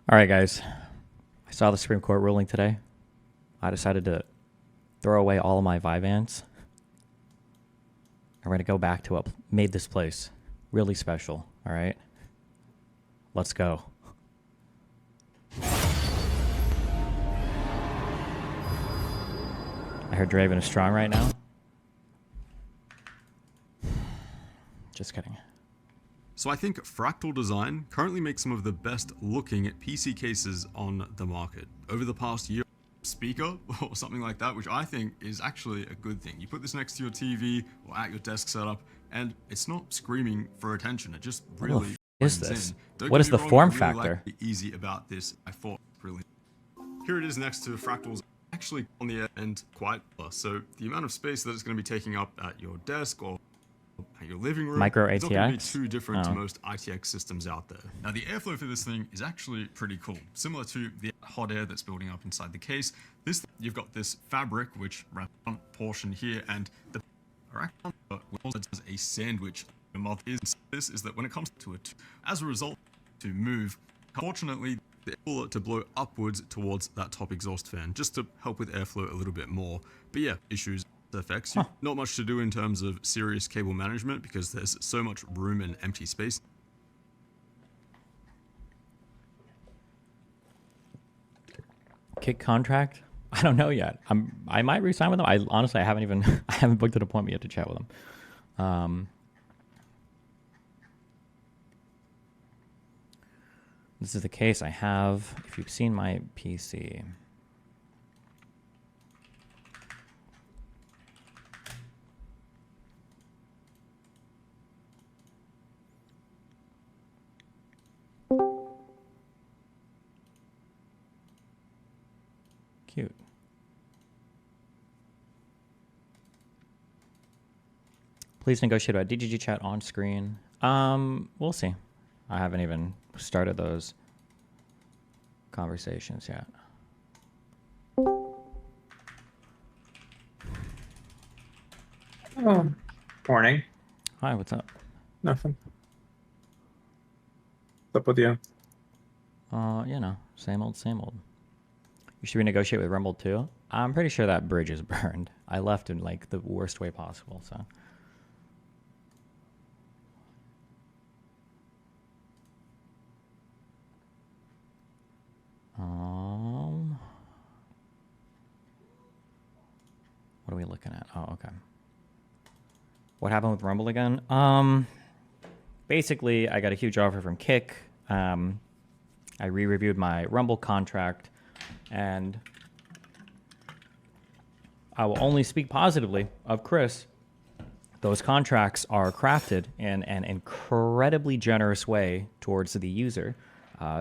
All right, guys. I saw the Supreme Court ruling today. I decided to throw away all of my Vivants. And we're going to go back to what made this place really special. All right? Let's go. I heard Draven is strong right now. Just kidding. So I think Fractal Design currently makes some of the best looking PC cases on the market. Over the past year, speaker or something like that, which I think is actually a good thing. You put this next to your TV or at your desk setup, and it's not screaming for attention. It just really is this? What is the form factor? Like easy about this. I thought really. Here it is next to Fractal's. Actually on the end quite plus. So the amount of space that it's going to be taking up at your desk or at your living room Micro is not going to be ATX? too different to most ITX systems out there. Now the airflow for this thing is actually pretty cool. Similar to the hot air that's building up inside the case. You've got this fabric which wraps one portion here, and the also does a sandwich. The moth is that when it comes to it, as a result, to move, fortunately, able to blow upwards towards that top exhaust fan, just to help with airflow a little bit more. But yeah, issues, effects. Not much to do in terms of serious cable management because there's so much room and empty space. Kick contract? I don't know yet. I might resign with them. I honestly, I haven't booked an appointment yet to chat with them. This is the case I have. If you've seen my PC. Cute. Please negotiate about DGG chat on screen. We'll see. I haven't even started those conversations yet. Oh, morning. Hi, what's up? Nothing. What's up with you? You know, same old, same old. You should renegotiate with Rumble too. I'm pretty sure that bridge is burned. I left in like the worst way possible, so. What are we looking at? Oh, okay. What happened with Rumble again? Basically, I got a huge offer from Kick. I re-reviewed my Rumble contract, and I will only speak positively of Chris. Those contracts are crafted in an incredibly generous way towards the user,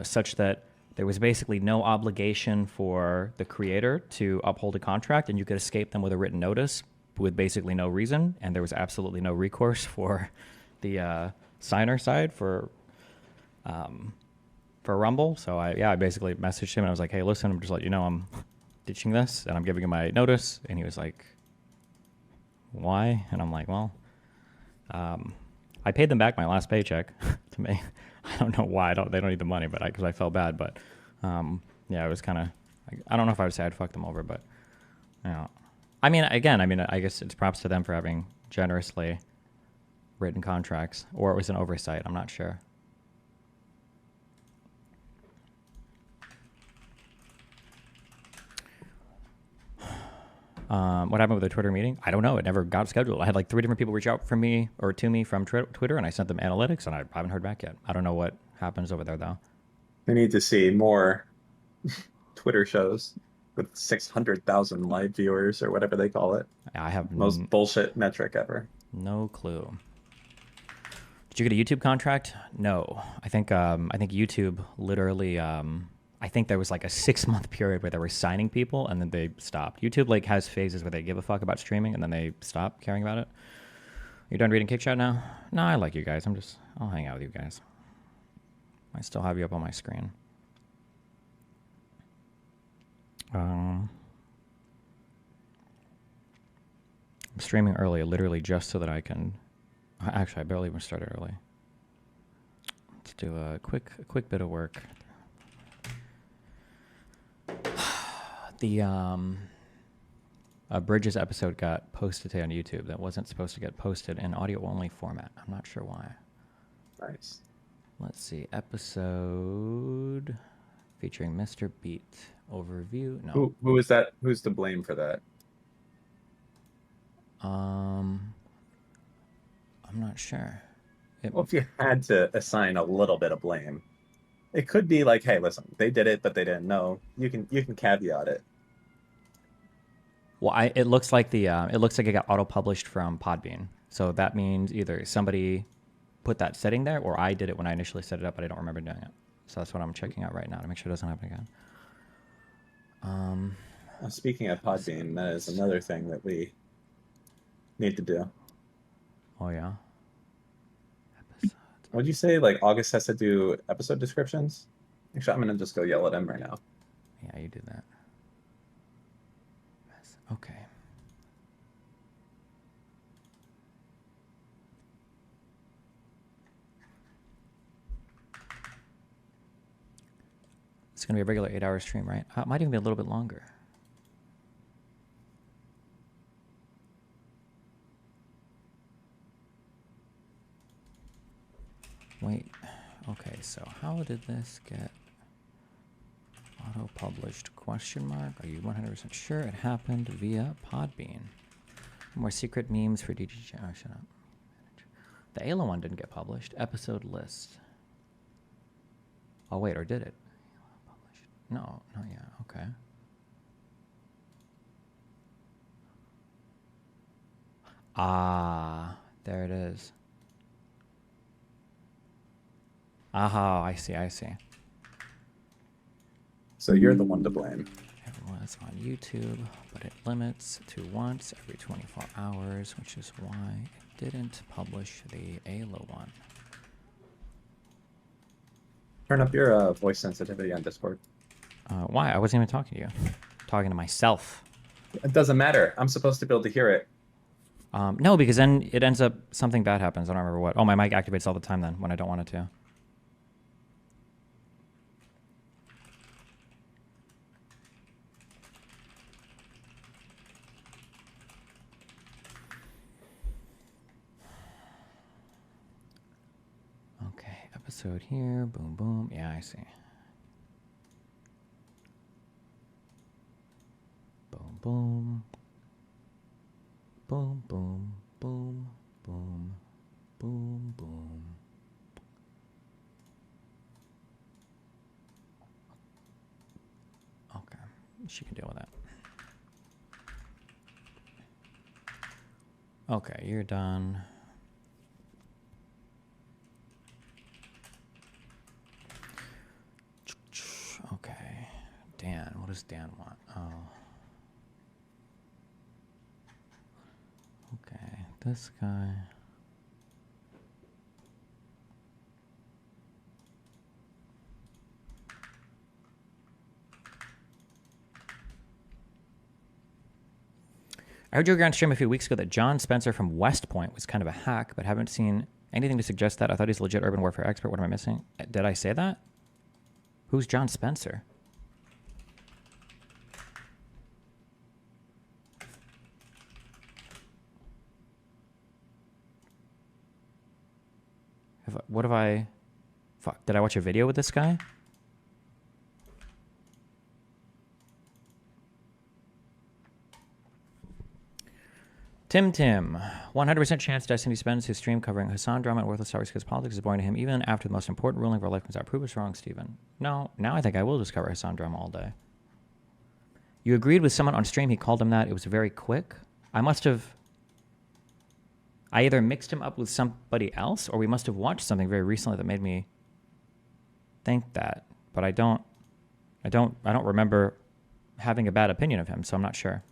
such that there was basically no obligation for the creator to uphold a contract, and you could escape them with a written notice with basically no reason, and there was absolutely no recourse for the signer side for Rumble. So I basically messaged him, and I was like, hey, listen, I'm just letting you know I'm ditching this, and I'm giving him my notice. And he was like, why? And I'm like, well, I paid them back my last paycheck to me. I don't know why. They don't need the money, but because I felt bad. But yeah, it was kind of. I don't know if I would say I'd fuck them over, but you know, I mean, I guess it's props to them for having generously written contracts, or it was an oversight. I'm not sure. What happened with the Twitter meeting? I don't know. It never got scheduled. I had like 3 different people reach out from me or to me from Twitter, and I sent them analytics, and I haven't heard back yet. I don't know what happens over there, though. I need to see more Twitter shows with 600,000 live viewers or whatever they call it. I have Most bullshit metric ever. No clue. Did you get a YouTube contract? No. I think YouTube literally. I think there was like a 6-month period where they were signing people, and then they stopped. YouTube like has phases where they give a fuck about streaming, and then they stop caring about it. You done reading Kick Chat now? No, I like you guys. I'll hang out with you guys. I still have you up on my screen. I'm streaming early, literally just so that I can. Actually, I barely even started early. Let's do a quick bit of work. The Bridges episode got posted today on YouTube that wasn't supposed to get posted in audio only format. I'm not sure why. Nice. Let's see. Episode featuring Mr. Beat. Overview. No. Who is that? Who's to blame for that? I'm not sure. Well, if you had to assign a little bit of blame, it could be like, hey, listen, they did it, but they didn't know. You can caveat it. Well, it looks like it got auto published from Podbean. So that means either somebody put that setting there, or I did it when I initially set it up, but I don't remember doing it. So that's what I'm checking out right now to make sure it doesn't happen again. Speaking of Podbean, that is another thing that we need to do. Oh yeah. What'd you say? Like August has to do episode descriptions? Actually, I'm gonna just go yell at him right now. Yeah, you do that. Okay. It's gonna be a regular 8-hour stream, right? It might even be a little bit longer. Wait. Okay, so how did this get auto-published? Question mark. Are you 100% sure it happened via Podbean? More secret memes for DGJ. Oh, shut up. The Ayla one didn't get published. Episode list. Oh, wait, or did it? No, not yet. Okay. Ah, there it is. Aha, I see. So you're the one to blame. It was on YouTube, but it limits to once every 24 hours, which is why it didn't publish the Ayla one. Turn up your voice sensitivity on Discord. Why? I wasn't even talking to you. I'm talking to myself. It doesn't matter. I'm supposed to be able to hear it. No, because then it ends up something bad happens. I don't remember what. Oh, my mic activates all the time then when I don't want it to. Okay, episode here. Boom, boom. Yeah, I see. Boom, boom. Boom, boom, boom, boom, boom, boom. Okay, she can deal with that. Okay, you're done. Okay, Dan, what does Dan want? Oh. Okay, this guy. I heard you on stream a few weeks ago that John Spencer from West Point was kind of a hack, but haven't seen anything to suggest that. I thought he's a legit urban warfare expert. What am I missing? Did I say that? Who's John Spencer? What have I... Fuck, did I watch a video with this guy? Tim, 100% chance Destiny spends his stream covering Hassan drama and worthless topics because politics is boring to him even after the most important ruling of our life comes out. Prove us wrong, Steven. No, now I think I will just cover Hassan drama all day. You agreed with someone on stream. He called him that. It was very quick. I either mixed him up with somebody else or we must have watched something very recently that made me think that. But I don't remember having a bad opinion of him, so I'm not sure.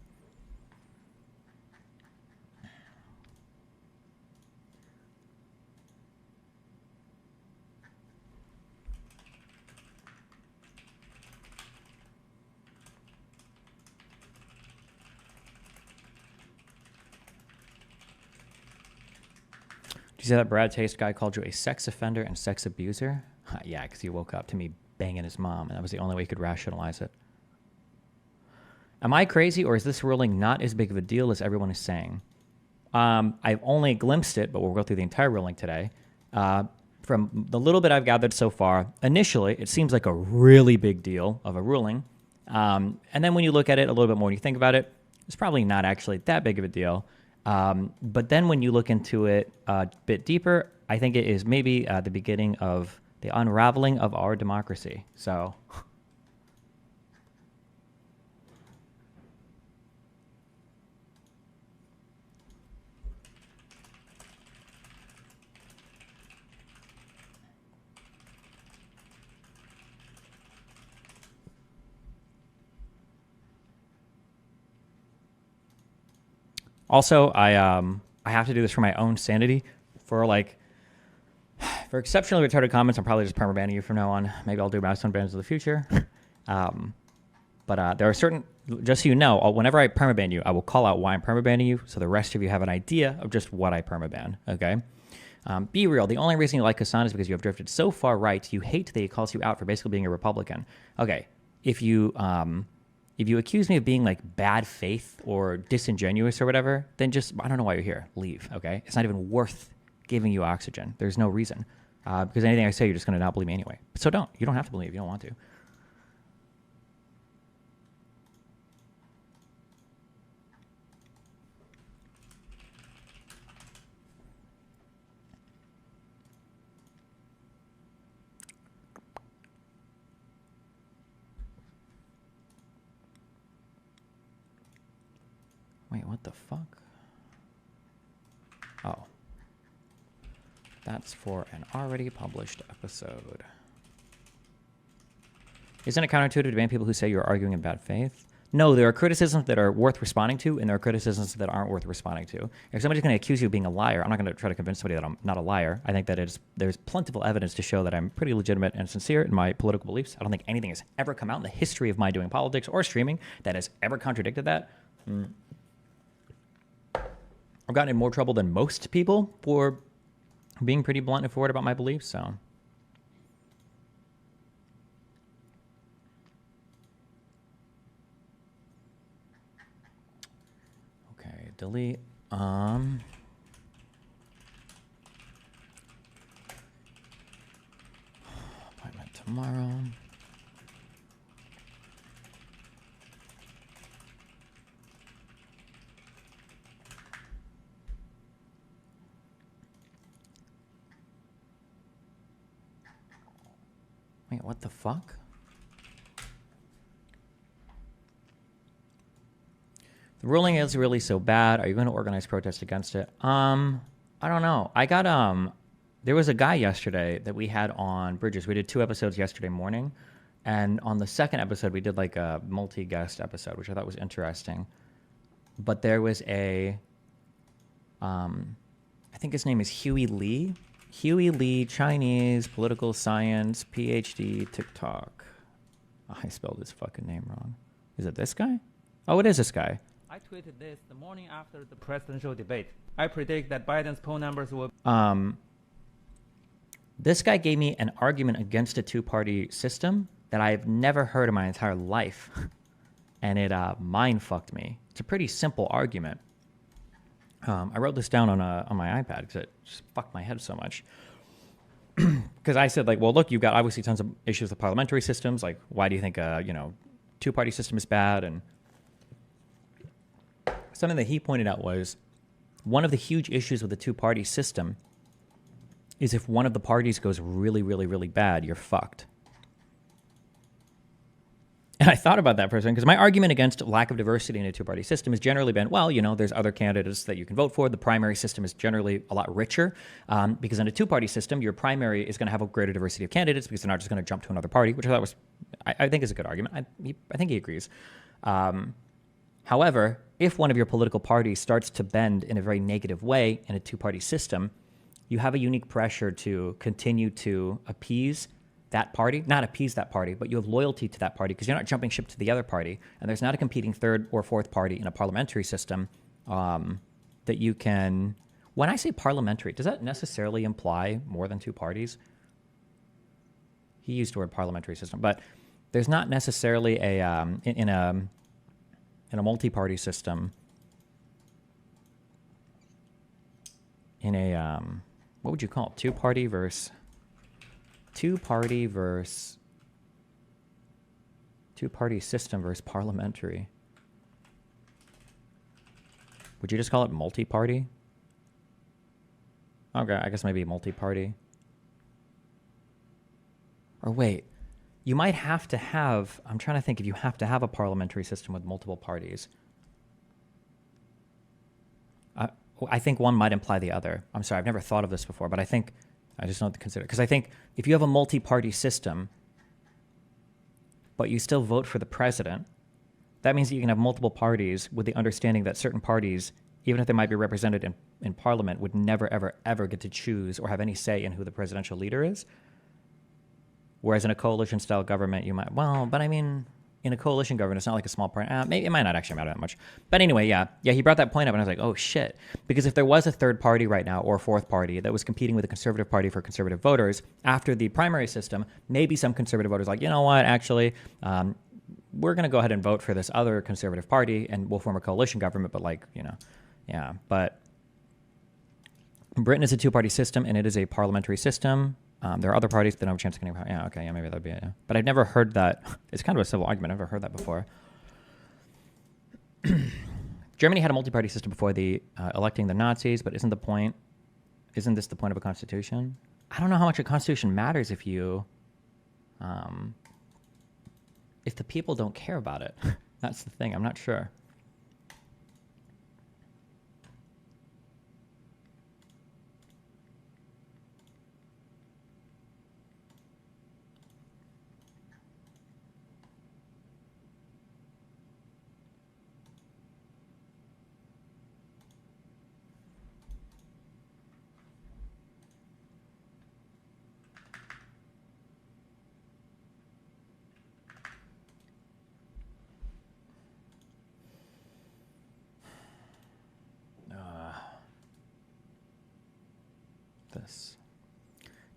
Did you see that Brad Taste guy called you a sex offender and sex abuser? Yeah, because he woke up to me banging his mom, and that was the only way he could rationalize it. Am I crazy, or is this ruling not as big of a deal as everyone is saying? I've only glimpsed it, but we'll go through the entire ruling today. From the little bit I've gathered so far, initially, it seems like a really big deal of a ruling. And then when you look at it a little bit more and you think about it, it's probably not actually that big of a deal. But then when you look into it a bit deeper, I think it is maybe the beginning of the unraveling of our democracy. So... Also, I have to do this for my own sanity. For exceptionally retarded comments, I'm probably just permabanning you from now on. Maybe I'll do milestone bans in the future. But there are certain, just so you know, whenever I permaban you, I will call out why I'm permabanning you, so the rest of you have an idea of just what I permaban. Okay. Be real. The only reason you like Hassan is because you have drifted so far right, you hate that he calls you out for basically being a Republican. Okay. If you accuse me of being like bad faith or disingenuous or whatever, then just, I don't know why you're here. Leave, okay? It's not even worth giving you oxygen. There's no reason. Because anything I say, you're just going to not believe me anyway. So don't. You don't have to believe. You don't want to. Wait, what the fuck? Oh. That's for an already published episode. Isn't it counterintuitive to ban people who say you're arguing in bad faith? No, there are criticisms that are worth responding to, and there are criticisms that aren't worth responding to. If somebody's going to accuse you of being a liar, I'm not going to try to convince somebody that I'm not a liar. I think that there's plentiful evidence to show that I'm pretty legitimate and sincere in my political beliefs. I don't think anything has ever come out in the history of my doing politics or streaming that has ever contradicted that. I've gotten in more trouble than most people for being pretty blunt and forward about my beliefs, so. Okay, delete. Appointment tomorrow. Wait, what the fuck? The ruling is really so bad. Are you going to organize protest against it? I don't know. I got there was a guy yesterday that we had on Bridges. We did 2 episodes yesterday morning, and on the second episode we did like a multi-guest episode, which I thought was interesting. But there was I think his name is Huey Lee. Huey Lee, Chinese, political science, PhD, TikTok. Oh, I spelled his fucking name wrong. Is it this guy? Oh, it is this guy. I tweeted this the morning after the presidential debate. I predict that Biden's poll numbers will... This guy gave me an argument against a 2-party system that I've never heard in my entire life. And it mind-fucked me. It's a pretty simple argument. I wrote this down on my iPad because it just fucked my head so much. Because I said, like, well, look, you've got obviously tons of issues with parliamentary systems. Like, why do you think a 2-party system is bad? And something that he pointed out was one of the huge issues with the 2-party system is if one of the parties goes really, really, really bad, you're fucked. And I thought about that for a second, because my argument against lack of diversity in a 2-party system has generally been, well, there's other candidates that you can vote for. The primary system is generally a lot richer, because in a 2-party system, your primary is going to have a greater diversity of candidates because they're not just going to jump to another party, which I thought was, I think is a good argument. I think he agrees. However, if one of your political parties starts to bend in a very negative way in a 2-party system, you have a unique pressure to continue to appease that party, not appease that party, but you have loyalty to that party because you're not jumping ship to the other party, and there's not a competing 3rd or 4th party in a parliamentary system that you can... When I say parliamentary, does that necessarily imply more than 2 parties? He used the word parliamentary system, but there's not necessarily in a multi-party system, in a what would you call it? Two-party versus two-party system versus parliamentary. Would you just call it multi-party? Okay, I guess maybe multi-party. Or wait, you might have to have, I'm trying to think if you have to have a parliamentary system with multiple parties. I think one might imply the other. I'm sorry, I've never thought of this before, but I think, I just don't consider it. Because I think if you have a multi-party system, but you still vote for the president, that means that you can have multiple parties with the understanding that certain parties, even if they might be represented in parliament, would never, ever, ever get to choose or have any say in who the presidential leader is. Whereas in a coalition-style government, you might, well, but I mean, in a coalition government, it's not like a small party. Maybe it might not actually matter that much. But anyway, yeah, he brought that point up, and I was like, oh, shit. Because if there was a third party right now, or a fourth party, that was competing with the Conservative Party for conservative voters, after the primary system, maybe some conservative voters are like, you know what, actually, we're going to go ahead and vote for this other conservative party, and we'll form a coalition government, but like, you know, yeah. But Britain is a two-party system, and it is a parliamentary system. There are other parties that don't have a chance of getting power. Yeah, okay, yeah, maybe that'd be it. Yeah. But I've never heard that. It's kind of a civil argument. I've never heard that before. Germany had a multi-party system before the electing the Nazis, but isn't this the point of a constitution? I don't know how much a constitution matters if the people don't care about it. That's the thing. I'm not sure. This.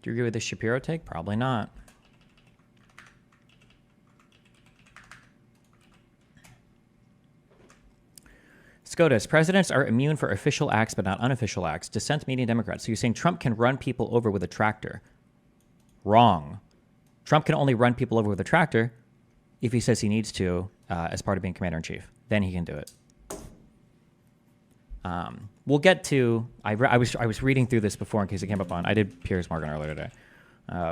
Do you agree with the Shapiro take? Probably not. SCOTUS. Presidents are immune for official acts but not unofficial acts. Dissent meaning Democrats. So you're saying Trump can run people over with a tractor. Wrong. Trump can only run people over with a tractor if he says he needs to as part of being commander-in-chief. Then he can do it. We'll get to. I was reading through this before in case it came up on. I did Piers Morgan earlier today,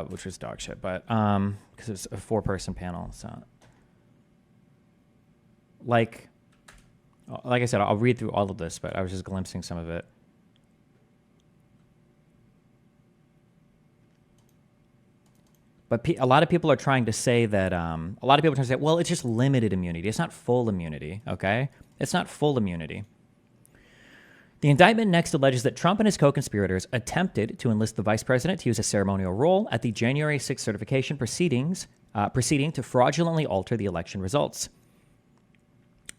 which was dog shit. But because it's a 4-person panel, so like I said, I'll read through all of this, but I was just glimpsing some of it. But a lot of people are trying to say that. Well, it's just limited immunity. It's not full immunity. Okay, it's not full immunity. The indictment next alleges that Trump and his co-conspirators attempted to enlist the vice president to use a ceremonial role at the January 6th certification proceeding to fraudulently alter the election results.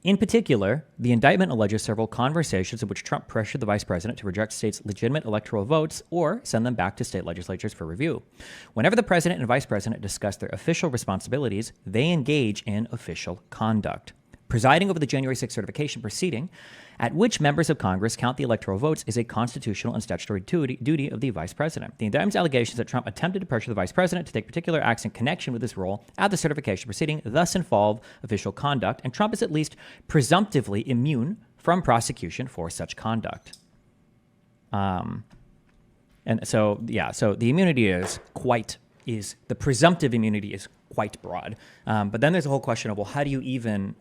In particular, the indictment alleges several conversations in which Trump pressured the vice president to reject states' legitimate electoral votes or send them back to state legislatures for review. Whenever the president and vice president discuss their official responsibilities, they engage in official conduct. Presiding over the January 6th certification proceeding, at which members of Congress count the electoral votes, is a constitutional and statutory duty of the vice president. The indictment's allegations that Trump attempted to pressure the vice president to take particular acts in connection with this role at the certification proceeding thus involve official conduct, and Trump is at least presumptively immune from prosecution for such conduct. And so the immunity the presumptive immunity is quite broad. But then there's a whole question of, well, how do you even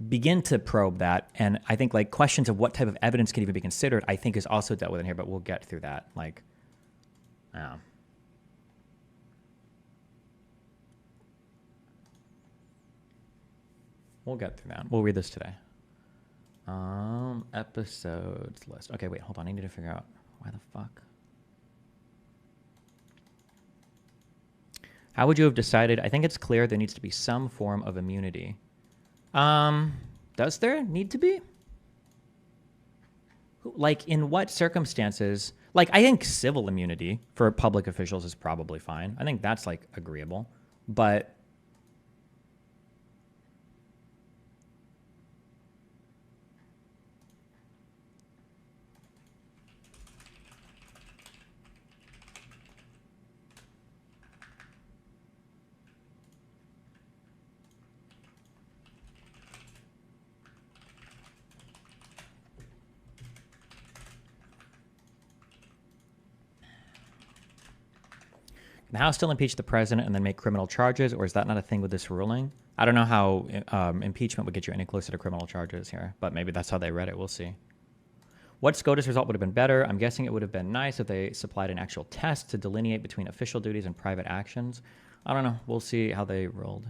begin to probe that? And I think like questions of what type of evidence can even be considered, I think is also dealt with in here, but we'll get through that. We'll get through that. We'll read this today. Episodes list. Okay, wait, hold on. I need to figure out why the fuck. How would you have decided? I think it's clear there needs to be some form of immunity. Does there need to be? Like, in what circumstances? Like, I think civil immunity for public officials is probably fine. I think that's, like, agreeable. But Can the House still impeach the president and then make criminal charges, or is that not a thing with this ruling? I don't know how impeachment would get you any closer to criminal charges here, but maybe that's how they read it. We'll see. What SCOTUS result would have been better? I'm guessing it would have been nice if they supplied an actual test to delineate between official duties and private actions. I don't know. We'll see how they rolled.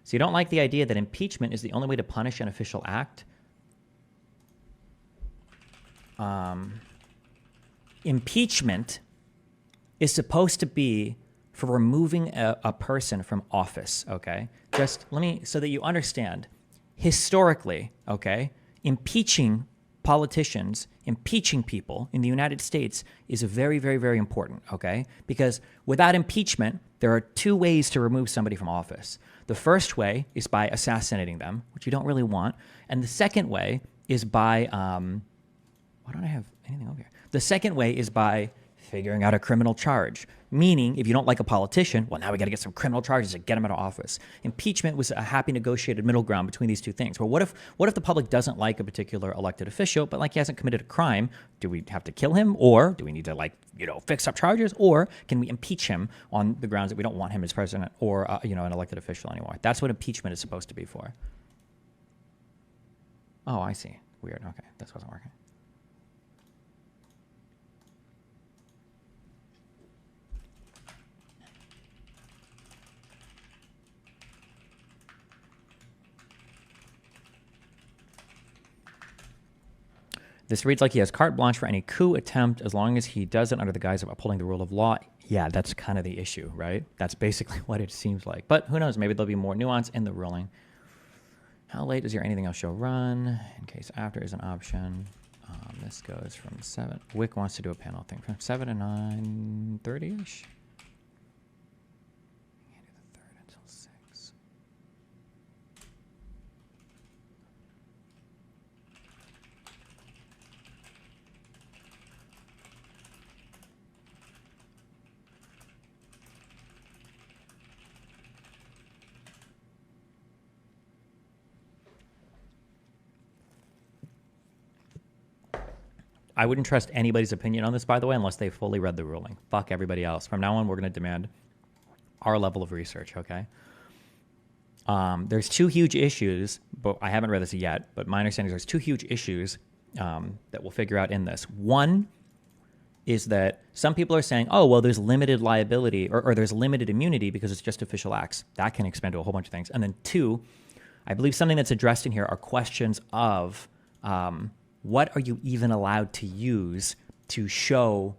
So you don't like the idea that impeachment is the only way to punish an official act? Impeachment is supposed to be for removing a person from office, okay? Just let me, so that you understand, historically, okay, impeaching politicians, impeaching people in the United States is very, very, very important, okay? Because without impeachment, there are two ways to remove somebody from office. The first way is by assassinating them, which you don't really want. And the second way is by, why don't I have anything over here? The second way is by figuring out a criminal charge. Meaning, if you don't like a politician, well, now we got to get some criminal charges to get him out of office. Impeachment was a happy negotiated middle ground between these two things. Well, what if the public doesn't like a particular elected official, but like he hasn't committed a crime? Do we have to kill him, or do we need to fix up charges, or can we impeach him on the grounds that we don't want him as president or an elected official anymore? That's what impeachment is supposed to be for. Oh, I see. Weird. Okay, this wasn't working. This reads like he has carte blanche for any coup attempt as long as he does it under the guise of upholding the rule of law. Yeah, that's kind of the issue, right? That's basically what it seems like. But who knows? Maybe there'll be more nuance in the ruling. How late does your anything else show run? In case after is an option. This goes from 7. Wick wants to do a panel thing from 7 to 9:30-ish. Can't do the 3rd until 6. I wouldn't trust anybody's opinion on this, by the way, unless they fully read the ruling. Fuck everybody else. From now on, we're going to demand our level of research, okay? There's two huge issues, but I haven't read this yet, but my understanding is there's two huge issues that we'll figure out in this. One is that some people are saying, oh, well, there's limited liability or there's limited immunity because it's just official acts. That can expand to a whole bunch of things. And then two, I believe something that's addressed in here are questions of what are you even allowed to use to show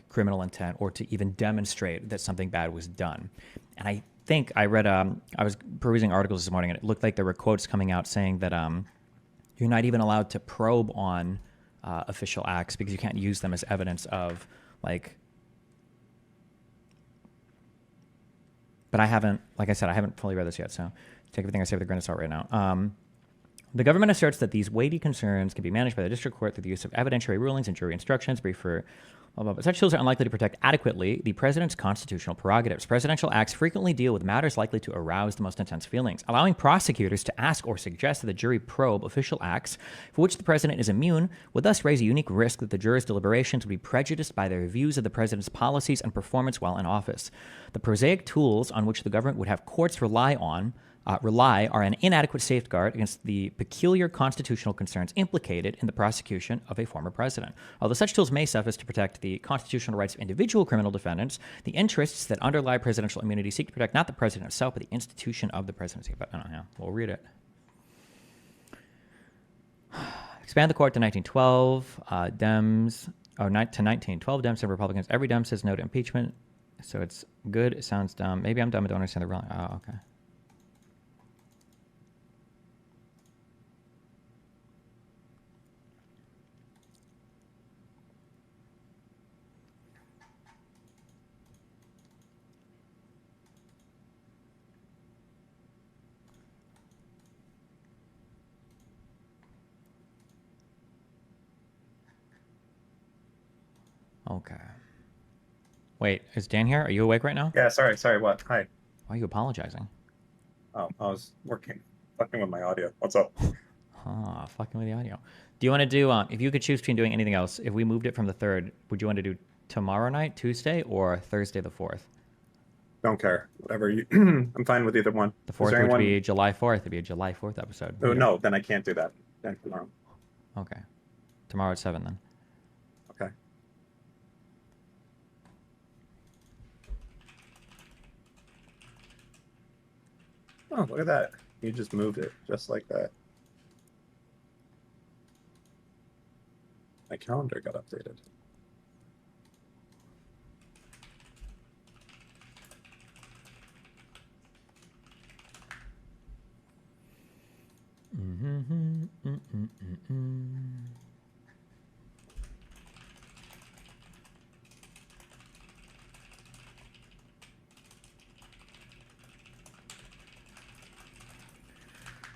criminal intent or to even demonstrate that something bad was done. And I think I read, I was perusing articles this morning and it looked like there were quotes coming out saying that you're not even allowed to probe on official acts because you can't use them as evidence of but I haven't, like I said, I haven't fully read this yet, so take everything I say with a grain of salt right now. The government asserts that these weighty concerns can be managed by the district court through the use of evidentiary rulings and jury instructions, brief for but such tools are unlikely to protect adequately the president's constitutional prerogatives. Presidential acts frequently deal with matters likely to arouse the most intense feelings. Allowing prosecutors to ask or suggest that the jury probe official acts for which the president is immune would thus raise a unique risk that the jurors' deliberations would be prejudiced by their views of the president's policies and performance while in office. The prosaic tools on which the government would have courts rely are an inadequate safeguard against the peculiar constitutional concerns implicated in the prosecution of a former president. Although such tools may suffice to protect the constitutional rights of individual criminal defendants, the interests that underlie presidential immunity seek to protect not the president himself, but the institution of the presidency. But I don't know. We'll read it. Expand the court to 1912. Dems, to 1912. Dems and Republicans. Every Dem says no to impeachment. So it's good. It sounds dumb. Maybe I'm dumb. I don't understand the ruling. Oh, okay. Okay. Wait, is Dan here? Are you awake right now? Yeah, sorry, what? Hi. Why are you apologizing? Oh, I was fucking with my audio. What's up? Fucking with the audio. Do you want to do, if you could choose between doing anything else, if we moved it from the 3rd, would you want to do tomorrow night, Tuesday, or Thursday the 4th? Don't care. Whatever you. I'm fine with either one. The Is 4th there would anyone- be July 4th. It'd be a July 4th episode. Oh, no, then I can't do that. Then tomorrow. Okay. Tomorrow at 7 then. Okay. Oh, look at that. You just moved it just like that. My calendar got updated.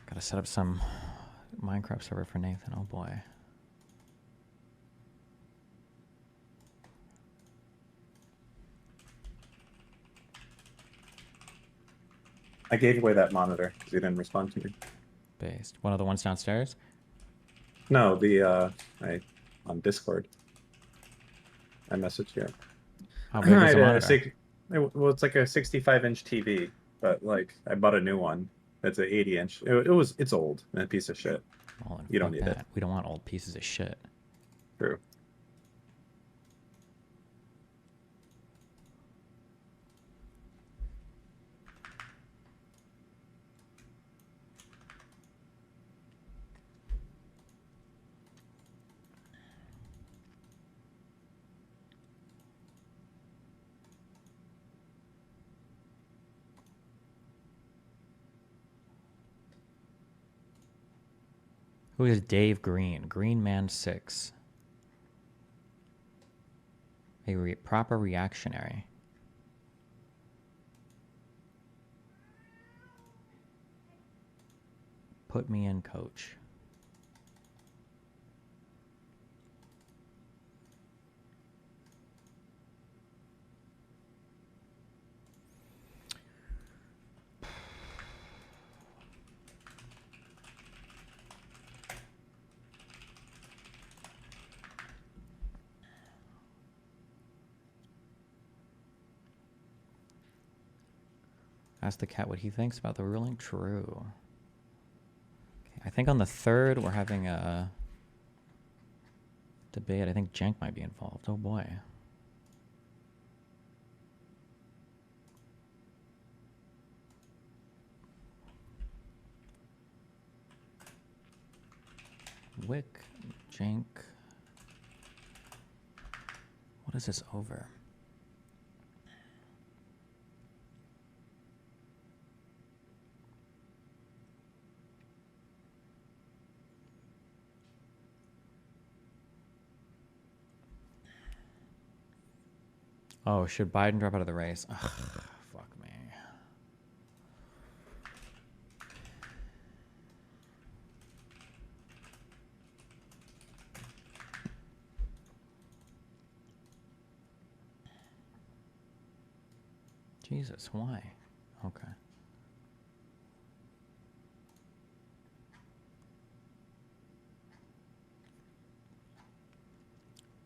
Gotta set up some Minecraft server for Nathan. Oh boy. I gave away that monitor because you didn't respond to me. Based. One of the ones downstairs? No, on Discord. I messaged you. How big is the I had monitor? well, it's like a 65-inch TV, but like I bought a new one. It's an 80-inch. It's old and a piece of shit. Well, then You don't fuck need that. it. We don't want old pieces of shit. True. Who is Dave Green? Green Man 6. A proper reactionary. Put me in, coach. Ask the cat what he thinks about the ruling. True. Okay, I think on the 3rd we're having a debate. I think Jenk might be involved. Oh boy. Wick, Jenk. What is this over? Oh, should Biden drop out of the race? Ugh, fuck me. Jesus, why? Okay.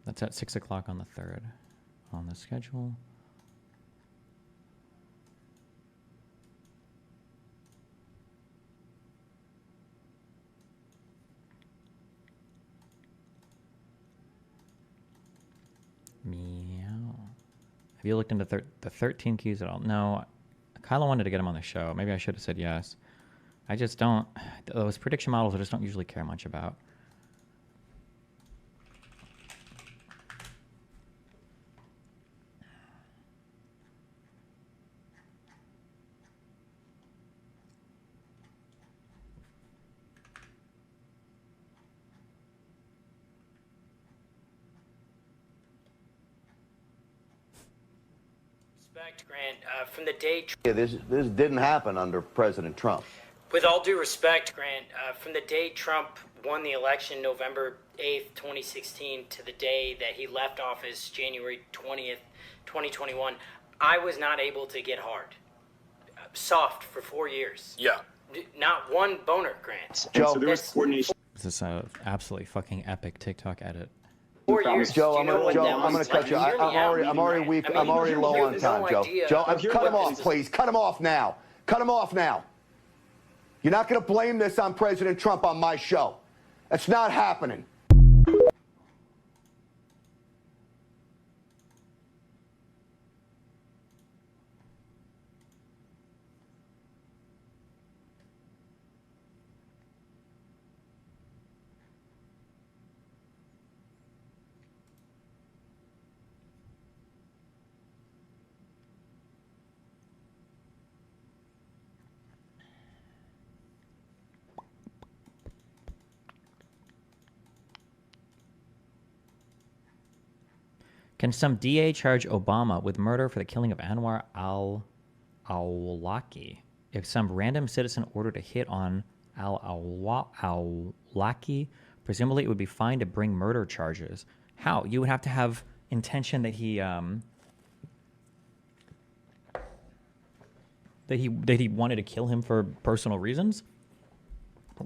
That's at 6 o'clock on the 3rd. On the schedule. Meow. Have you looked into the 13 keys at all? No. Kyla wanted to get him on the show. Maybe I should have said yes. I just don't. Those prediction models I just don't usually care much about. Grant, from the day, This didn't happen under President Trump. with all due respect, Grant, from the day Trump won the election November 8th, 2016, to the day that he left office January 20th, 2021, I was not able to get hard. Soft for 4 years. Yeah. Not one boner, Grant. Joe, So there was coordination. This is a absolutely fucking epic TikTok edit. 4 years. Joe, Do I'm you know what that gonna was? cut you. Hear me out. I'm already weak. I mean, I'm already low you on have time, no Joe. idea Joe, what cut him this off, is. please. Cut him off now. Cut him off now. You're not going to blame this on President Trump on my show. That's not happening. Can some DA charge Obama with murder for the killing of Anwar al-Awlaki if some random citizen ordered a hit on al-Awlaki? Presumably, it would be fine to bring murder charges. How? You would have to have intention that he wanted to kill him for personal reasons.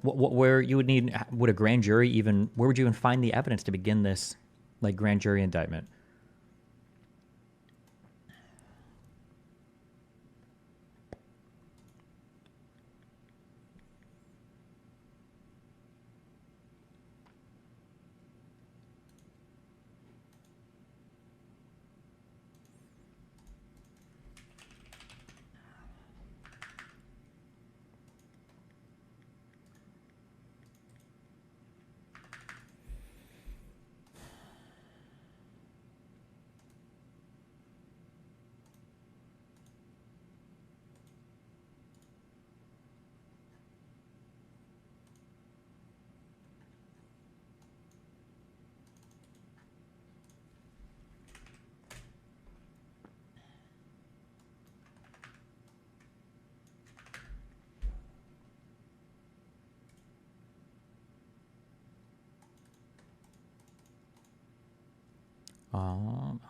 Where you would need, would a grand jury even? Where would you even find the evidence to begin this, like, grand jury indictment?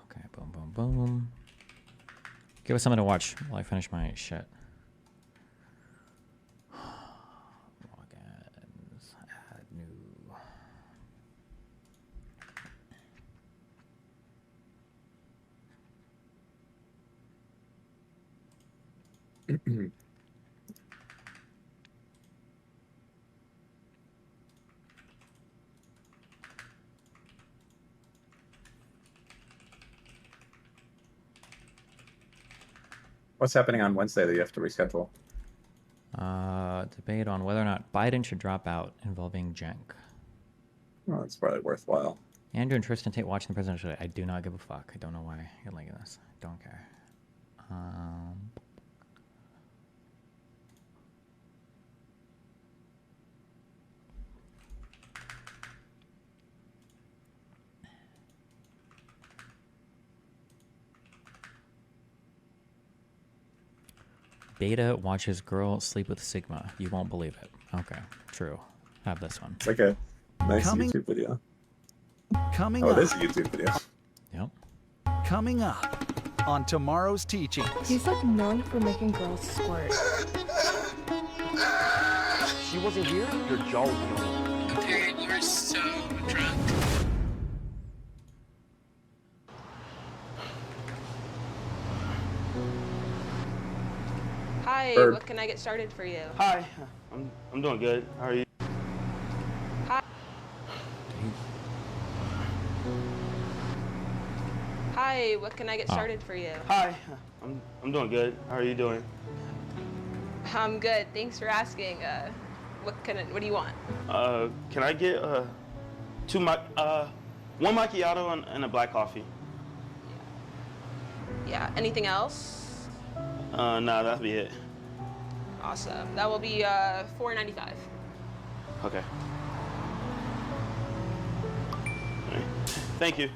Okay, boom, boom, boom. Give us something to watch while I finish my shit. Logins, add new. What's happening on Wednesday that you have to reschedule? Debate on whether or not Biden should drop out involving Cenk. Well, it's probably worthwhile. Andrew and Tristan take watching the presidential debate. I do not give a fuck. I don't know why you're liking this. Don't care. Beta watches girl sleep with Sigma. You won't believe it. Okay, true. Have this one. It's like a nice Coming- YouTube video. Coming Oh, up. it is a YouTube video. Yep. Coming up on tomorrow's teachings. He's like known for making girls squirt. She wasn't here? You're joking. Dude, you're so drunk. Hi, Bird. what can I get started for you? Hi, I'm doing good. How are you? Hi. Hi, what can I get started for you? Hi, I'm doing good. How are you doing? I'm good. Thanks for asking. What do you want? Can I get one macchiato and a black coffee? Yeah. Anything else? No, that'll be it. Awesome. That will be $4.95. Okay. All right. Thank you.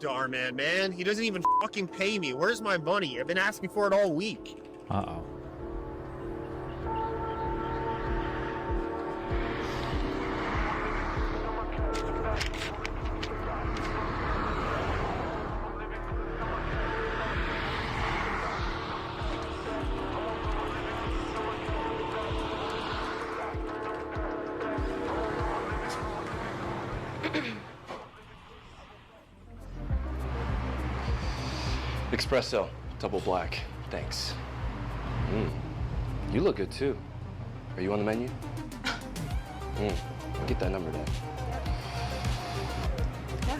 Darman, man. He doesn't even fucking pay me. Where's my money? I've been asking for it all week. Uh-oh. Espresso, double black. Thanks. You look good too. Are you on the menu? I'll get that number then. Yeah.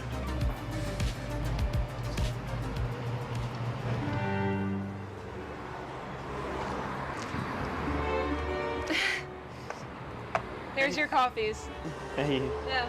Here's your coffees. Hey. Yeah.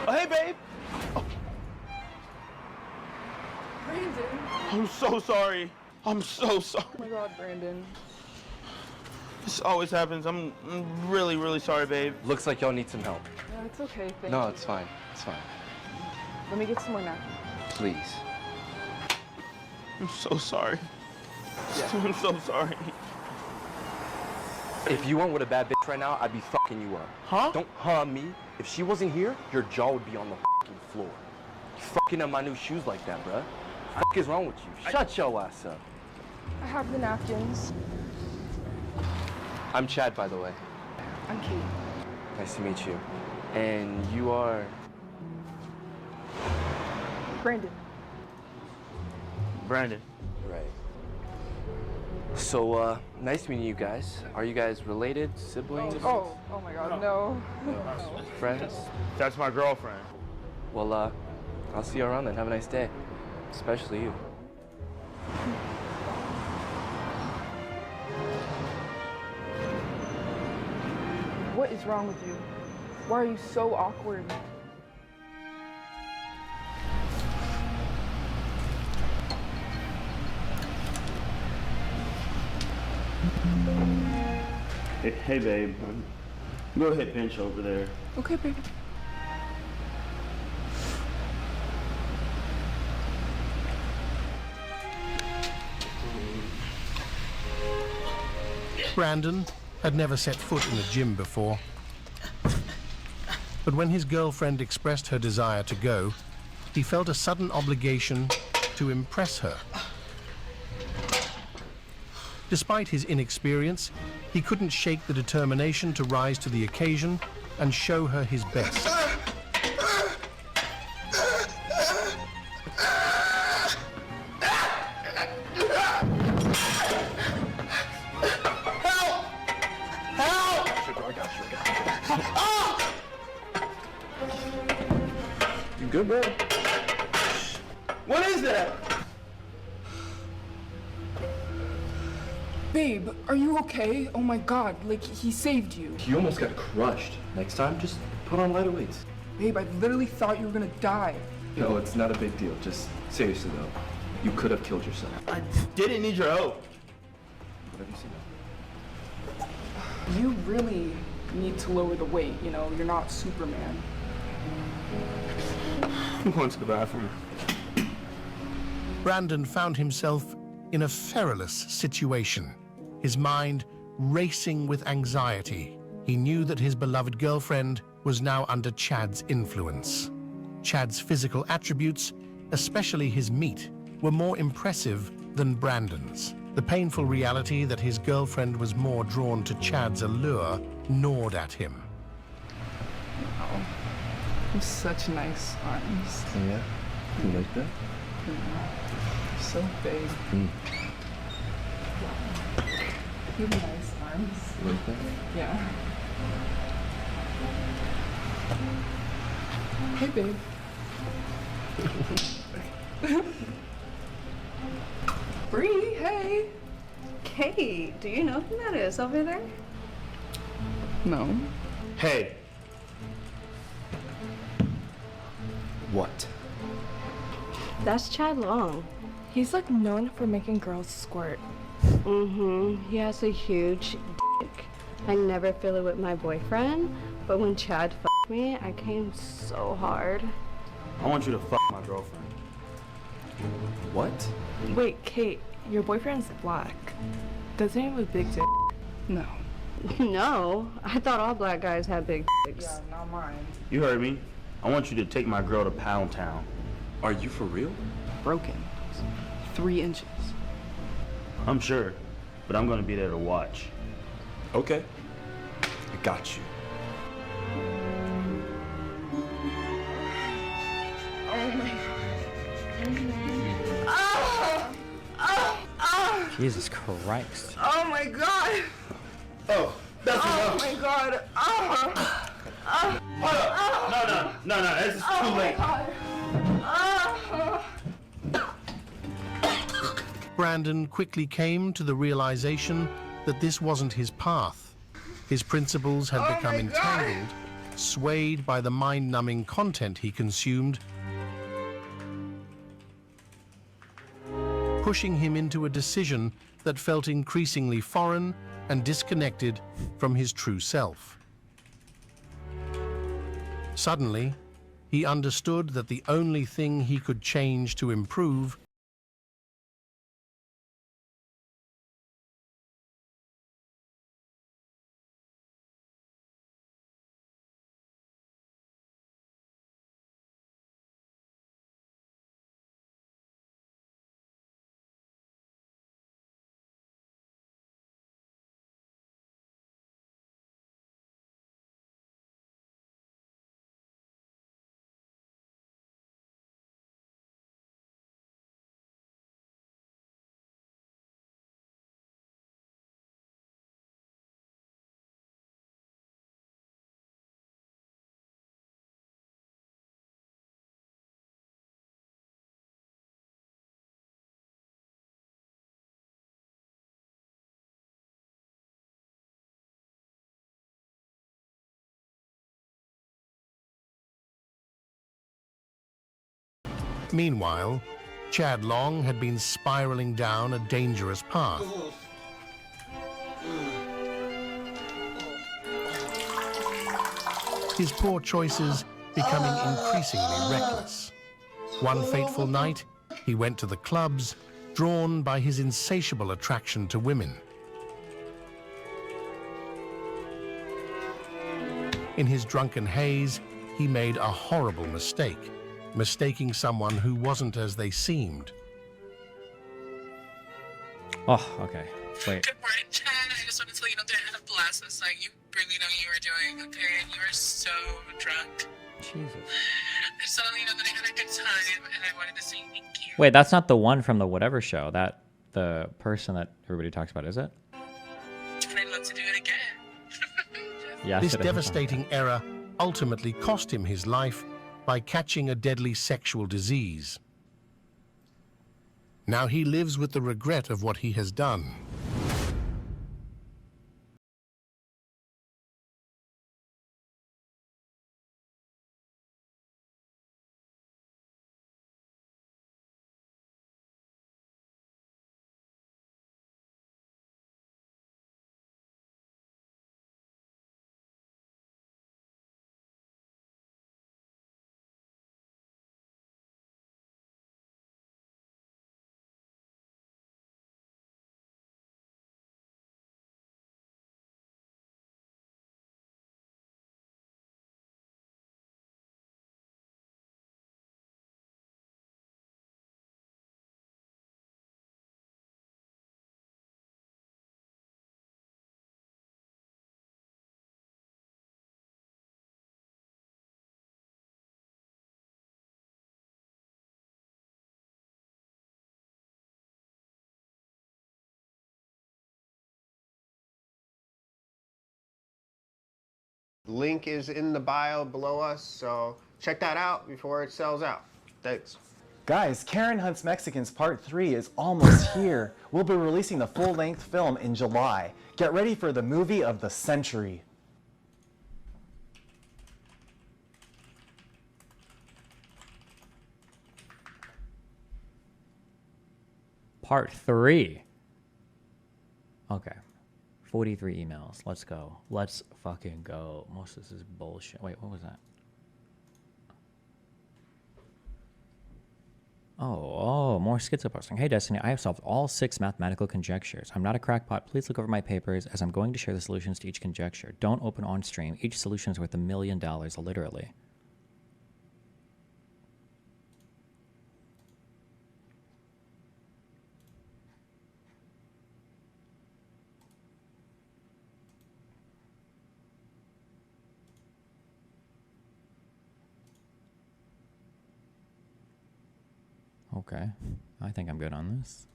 Oh, hey, babe. Brandon. I'm so sorry. I'm so sorry. Oh my God, Brandon. This always happens. I'm really, really sorry, babe. Looks like y'all need some help. No, it's okay. Thank No, you. it's fine. It's fine. Let me get some more napkins. Please. I'm so sorry. I'm so sorry. If you weren't with a bad bitch right now, I'd be fucking you up. Huh? Don't me. If she wasn't here, your jaw would be on the fucking floor. You fucking up my new shoes like that, bruh. The fuck is wrong with you? Shut your ass up. I have the napkins. I'm Chad, by the way. I'm Kate. Nice to meet you. And you are... Brandon. Brandon. Right. So, nice meeting you guys. Are you guys related, siblings? Oh my God, no. Friends? That's my girlfriend. Well, I'll see you around then. Have a nice day. Especially you. What is wrong with you? Why are you so awkward? Hey, babe. Go ahead, bench over there. Okay, baby. Brandon had never set foot in a gym before. But when his girlfriend expressed her desire to go, he felt a sudden obligation to impress her. Despite his inexperience, he couldn't shake the determination to rise to the occasion and show her his best. You good, bro? What is that? Babe, are you okay? Oh my God, like he saved you. You almost got crushed. Next time, just put on lighter weights. Babe, I literally thought you were gonna die. No, it's not a big deal. Just seriously though, you could have killed yourself. I didn't need your help. What have you seen? You really need to lower the weight, you know? You're not Superman. I'm going to the bathroom. Brandon found himself in a perilous situation, his mind racing with anxiety. He knew that his beloved girlfriend was now under Chad's influence. Chad's physical attributes, especially his meat, were more impressive than Brandon's. The painful reality that his girlfriend was more drawn to Chad's allure gnawed at him. Oh, you have such nice arms. Yeah? You like that? So big. You have nice arms. You like that? Yeah. Hey, babe. Bree, hey. Kate, do you know who that is over there? No. Hey. What? That's Chad Long. He's like known for making girls squirt. He has a huge dick. I never feel it with my boyfriend, but when Chad fucked me, I came so hard. I want you to fuck my girlfriend. What? Wait, Kate, your boyfriend's black. Doesn't he have a big dick? No. No, I thought all black guys had big dicks. Yeah, not mine. You heard me. I want you to take my girl to Pound Town. Are you for real? Broken. 3 inches. I'm sure, but I'm gonna be there to watch. Okay. I got you. Oh my god. Oh! Oh! Oh! Jesus Christ. Oh my god! Oh, that's enough. Oh my god! Oh! Oh! Hold up! No, this is too late. Oh! Brandon quickly came to the realization that this wasn't his path. His principles had become entangled, swayed by the mind-numbing content he consumed, pushing him into a decision that felt increasingly foreign and disconnected from his true self. Suddenly, he understood that the only thing he could change to improve Meanwhile, Chad Long had been spiraling down a dangerous path. His poor choices becoming increasingly reckless. One fateful night, he went to the clubs, drawn by his insatiable attraction to women. In his drunken haze, he made a horrible mistake, mistaking someone who wasn't as they seemed. Oh, okay. Wait. Good morning, Chad. I just wanted to let you know that I had a blast last night. You really know what you were doing, okay? And you were so drunk. Jesus. I just want to let you know that I had a good time, and I wanted to say thank you. Wait, that's not the one from the whatever show. That the person that everybody talks about, is it? And I'd love to do it again. Yes, This it is. devastating error ultimately cost him his life by catching a deadly sexual disease. Now he lives with the regret of what he has done. Link is in the bio below us, so check that out before it sells out. Thanks. Guys, Karen Hunts Mexicans Part 3 is almost here. We'll be releasing the full-length film in July. Get ready for the movie of the century. Part 3. Okay. 43 emails. Let's go. Let's fucking go. Most of this is bullshit. Wait, what was that? Oh, more schizo posting. Hey, Destiny, I have solved all 6 mathematical conjectures. I'm not a crackpot. Please look over my papers as I'm going to share the solutions to each conjecture. Don't open on stream. Each solution is worth $1 million, literally. Okay, I think I'm good on this.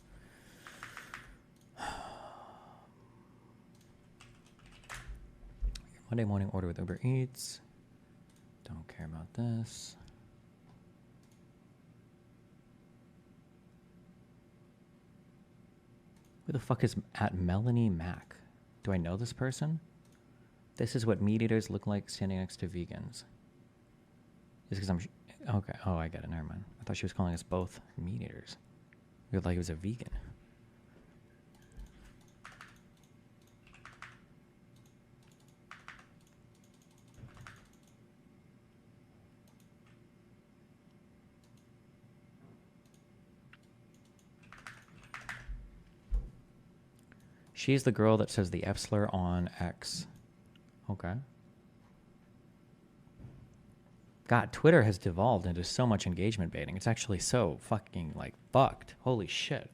Monday morning order with Uber Eats. Don't care about this. Who the fuck is at Melanie Mac? Do I know this person? This is what meat eaters look like standing next to vegans. Is because I'm... Okay. Oh, I get it. Never mind. I thought she was calling us both meat eaters. We looked like he was a vegan. She's the girl that says the F slur on X. Okay. God, Twitter has devolved into so much engagement baiting. It's actually so fucking, like, fucked. Holy shit.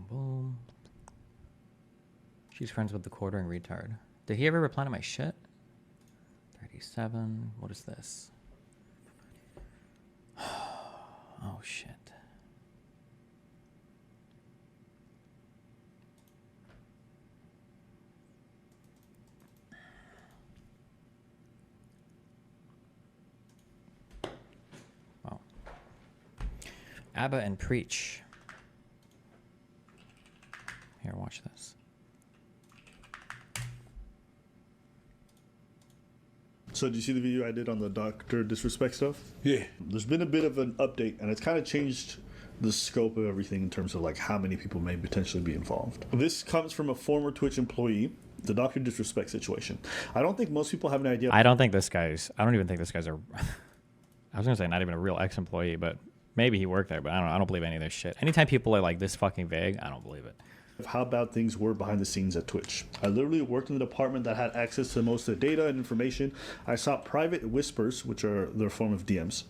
Boom. She's friends with the quartering retard. Did he ever reply to my shit? 37. What is this? Oh, shit. Oh. Aba&Preach. Here, watch this. So did you see the video I did on the doctor disrespect stuff? Yeah. There's been a bit of an update, and it's kind of changed the scope of everything in terms of like how many people may potentially be involved. This comes from a former Twitch employee, the doctor disrespect situation. I don't think most people have an idea. I don't even think this guy's I was gonna say not even a real ex-employee, but maybe he worked there, but I don't believe any of this shit. Anytime people are like this fucking vague, I don't believe it. Of how bad things were behind the scenes at Twitch. I literally worked in the department that had access to most of the data and information. I saw private whispers, which are their form of DMs,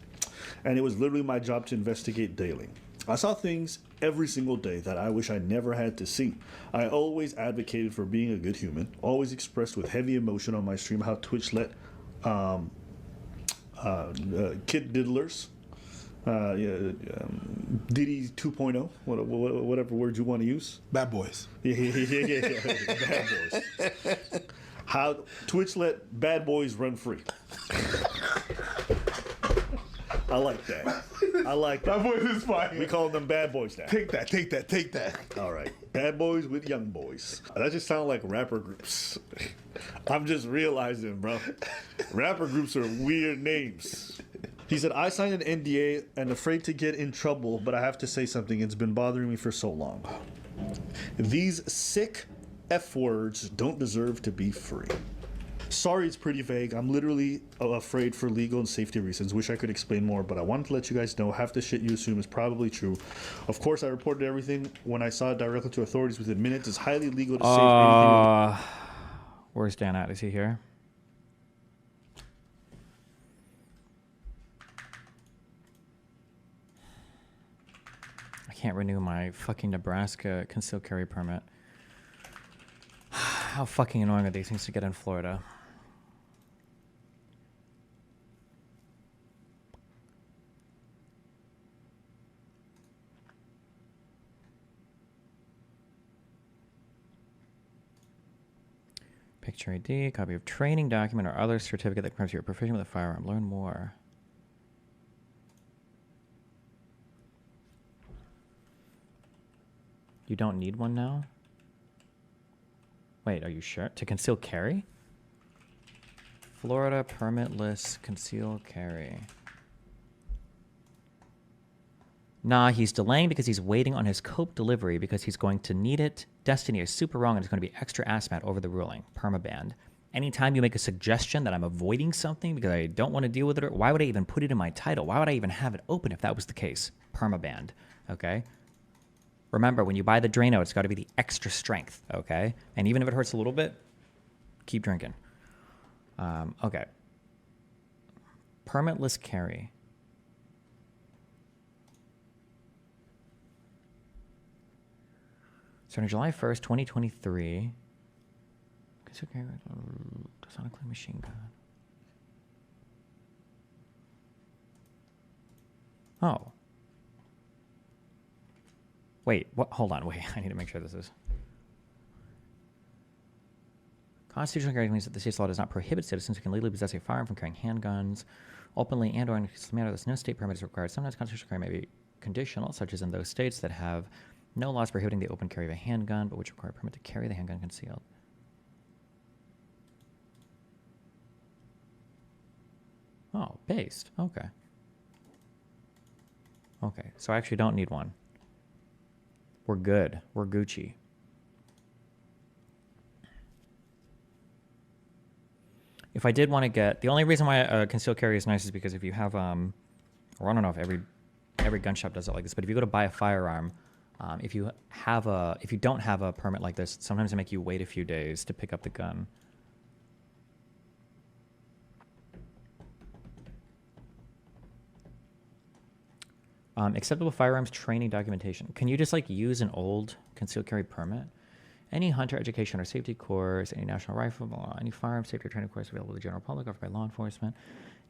and it was literally my job to investigate daily. I saw things every single day that I wish I never had to see. I always advocated for being a good human, always expressed with heavy emotion on my stream how Twitch let kid diddlers, Diddy 2.0, whatever word you want to use. Bad boys. Yeah. Bad boys. How Twitch let bad boys run free. I like that. I like that. Bad boys is fine. We call them bad boys now. Take that. All right. Bad boys with young boys. That just sounds like rapper groups. I'm just realizing, bro. Rapper groups are weird names. He said, I signed an NDA and afraid to get in trouble, but I have to say something. It's been bothering me for so long. These sick F words don't deserve to be free. Sorry, it's pretty vague. I'm literally afraid for legal and safety reasons. Wish I could explain more, but I wanted to let you guys know half the shit you assume is probably true. Of course, I reported everything when I saw it directly to authorities within minutes. It's highly legal to save anything. Where's Dan at? Is he here? I can't renew my fucking Nebraska concealed carry permit. How fucking annoying are these things to get in Florida? Picture ID, copy of training document or other certificate that confirms you're proficient with a firearm. Learn more. You don't need one now? Wait, are you sure? To conceal carry? Florida permitless conceal carry. Nah, he's delaying because he's waiting on his cope delivery because he's going to need it. Destiny is super wrong and it's going to be extra ass-mat over the ruling. Permaband. Anytime you make a suggestion that I'm avoiding something because I don't want to deal with it, why would I even put it in my title? Why would I even have it open if that was the case? Permaband. Okay? Remember, when you buy the Drano, it's got to be the extra strength. Okay? And even if it hurts a little bit, keep drinking. Okay. Permitless carry. Starting July 1st, 2023. Does not include machine gun. Oh. Wait, what? Hold on, wait. I need to make sure this is. Constitutional carry means that the state's law does not prohibit citizens who can legally possess a firearm from carrying handguns openly and or in a manner that no state permit is required. Sometimes constitutional carry may be conditional, such as in those states that have no laws prohibiting the open carry of a handgun, but which require a permit to carry the handgun concealed. Oh, based. Okay. Okay, so I actually don't need one. We're good. We're Gucci. If I did want to get... The only reason why concealed carry is nice is because if you have... or I don't know if every gun shop does it like this, but if you go to buy a firearm... if you don't have a permit like this, sometimes they make you wait a few days to pick up the gun. Acceptable firearms training documentation. Can you just like use an old concealed carry permit? Any hunter education or safety course, any national rifle, any firearm safety or training course available to the general public offered by law enforcement,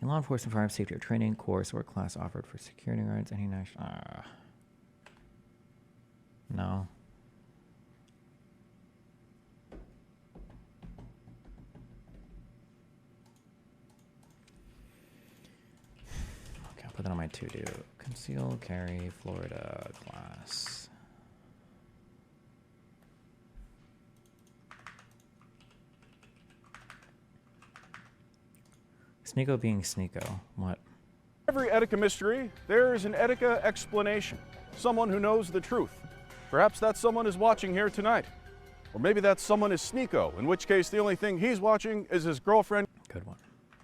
any law enforcement firearm safety or training course or class offered for security guards, any national... No. Okay, I'll put that on my to-do. Conceal, carry, Florida, class. Sneeko being Sneeko. What? Every Etika mystery, there is an Etika explanation. Someone who knows the truth. Perhaps that someone is watching here tonight. Or maybe that someone is Sneeko, in which case the only thing he's watching is his girlfriend. Good one.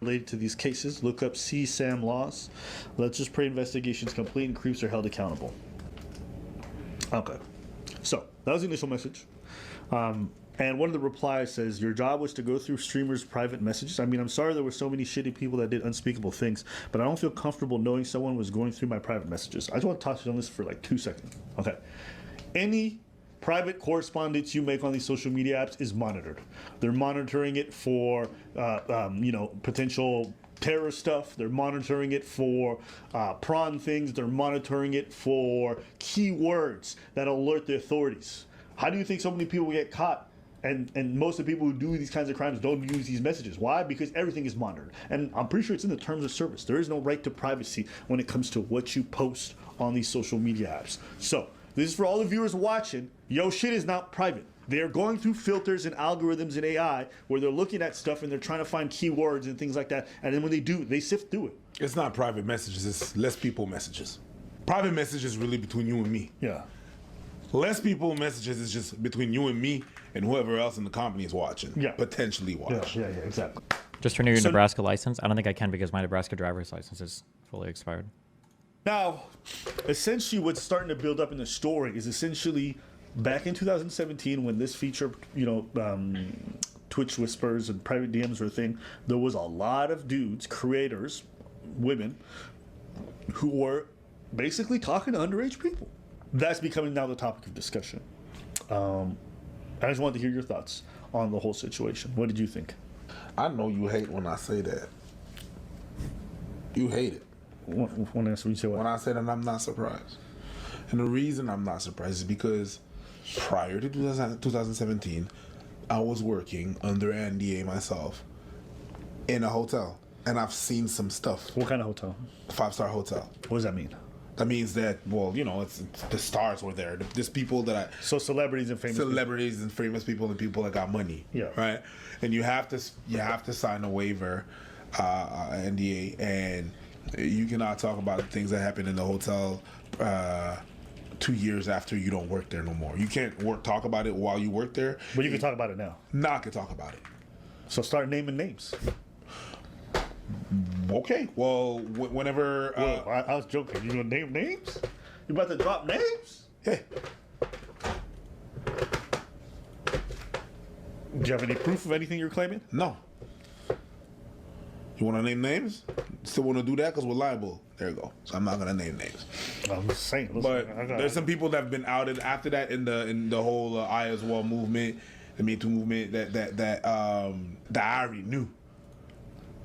Related to these cases, look up CSAM laws. Let's just pray investigations complete and creeps are held accountable. Okay. So, that was the initial message. And one of the replies says, your job was to go through streamers' private messages. I mean, I'm sorry there were so many shitty people that did unspeakable things, but I don't feel comfortable knowing someone was going through my private messages. I just want to touch on this for like 2 seconds. Okay. Any private correspondence you make on these social media apps is monitored. They're monitoring it for, potential terrorist stuff. They're monitoring it for prawn things. They're monitoring it for keywords that alert the authorities. How do you think so many people get caught? And most of the people who do these kinds of crimes don't use these messages. Why? Because everything is monitored. And I'm pretty sure it's in the terms of service. There is no right to privacy when it comes to what you post on these social media apps. So, this is for all the viewers watching. Yo, shit is not private. They're going through filters and algorithms and AI where they're looking at stuff and they're trying to find keywords and things like that. And then when they do, they sift through it. It's not private messages. It's less people messages. Private messages is really between you and me. Yeah. Less people messages is just between you and me and whoever else in the company is watching. Yeah. Potentially watching. Yeah, exactly. Just renew your Nebraska license? I don't think I can because my Nebraska driver's license is fully expired. Now, essentially what's starting to build up in the story is essentially back in 2017 when this feature, Twitch whispers and private DMs were a thing, there was a lot of dudes, creators, women, who were basically talking to underage people. That's becoming now the topic of discussion. I just wanted to hear your thoughts on the whole situation. What did you think? I know you hate when I say that. You hate it. When I say that, I'm not surprised. And the reason I'm not surprised is because prior to 2017, I was working under NDA myself in a hotel, and I've seen some stuff. What kind of hotel? 5-star hotel. What does that mean? That means that, well, you know, it's the stars were there. There's people that So celebrities and famous and famous people and people that got money. Yeah. Right. And you have to sign a waiver, NDA, and you cannot talk about the things that happen in the hotel 2 years after you don't work there no more. You can't talk about it while you work there. But you can talk about it now. Now I can talk about it. So start naming names. Okay. Well, whenever... I was joking. You gonna name names? You about to drop names? Yeah. Do you have any proof of anything you're claiming? No. You want to name names? Still want to do that because we're liable. There you go. So I'm not gonna name names. I'm just saying. Listen, But there's some people that have been outed after that in the whole I as well movement, the Me Too movement that I already knew.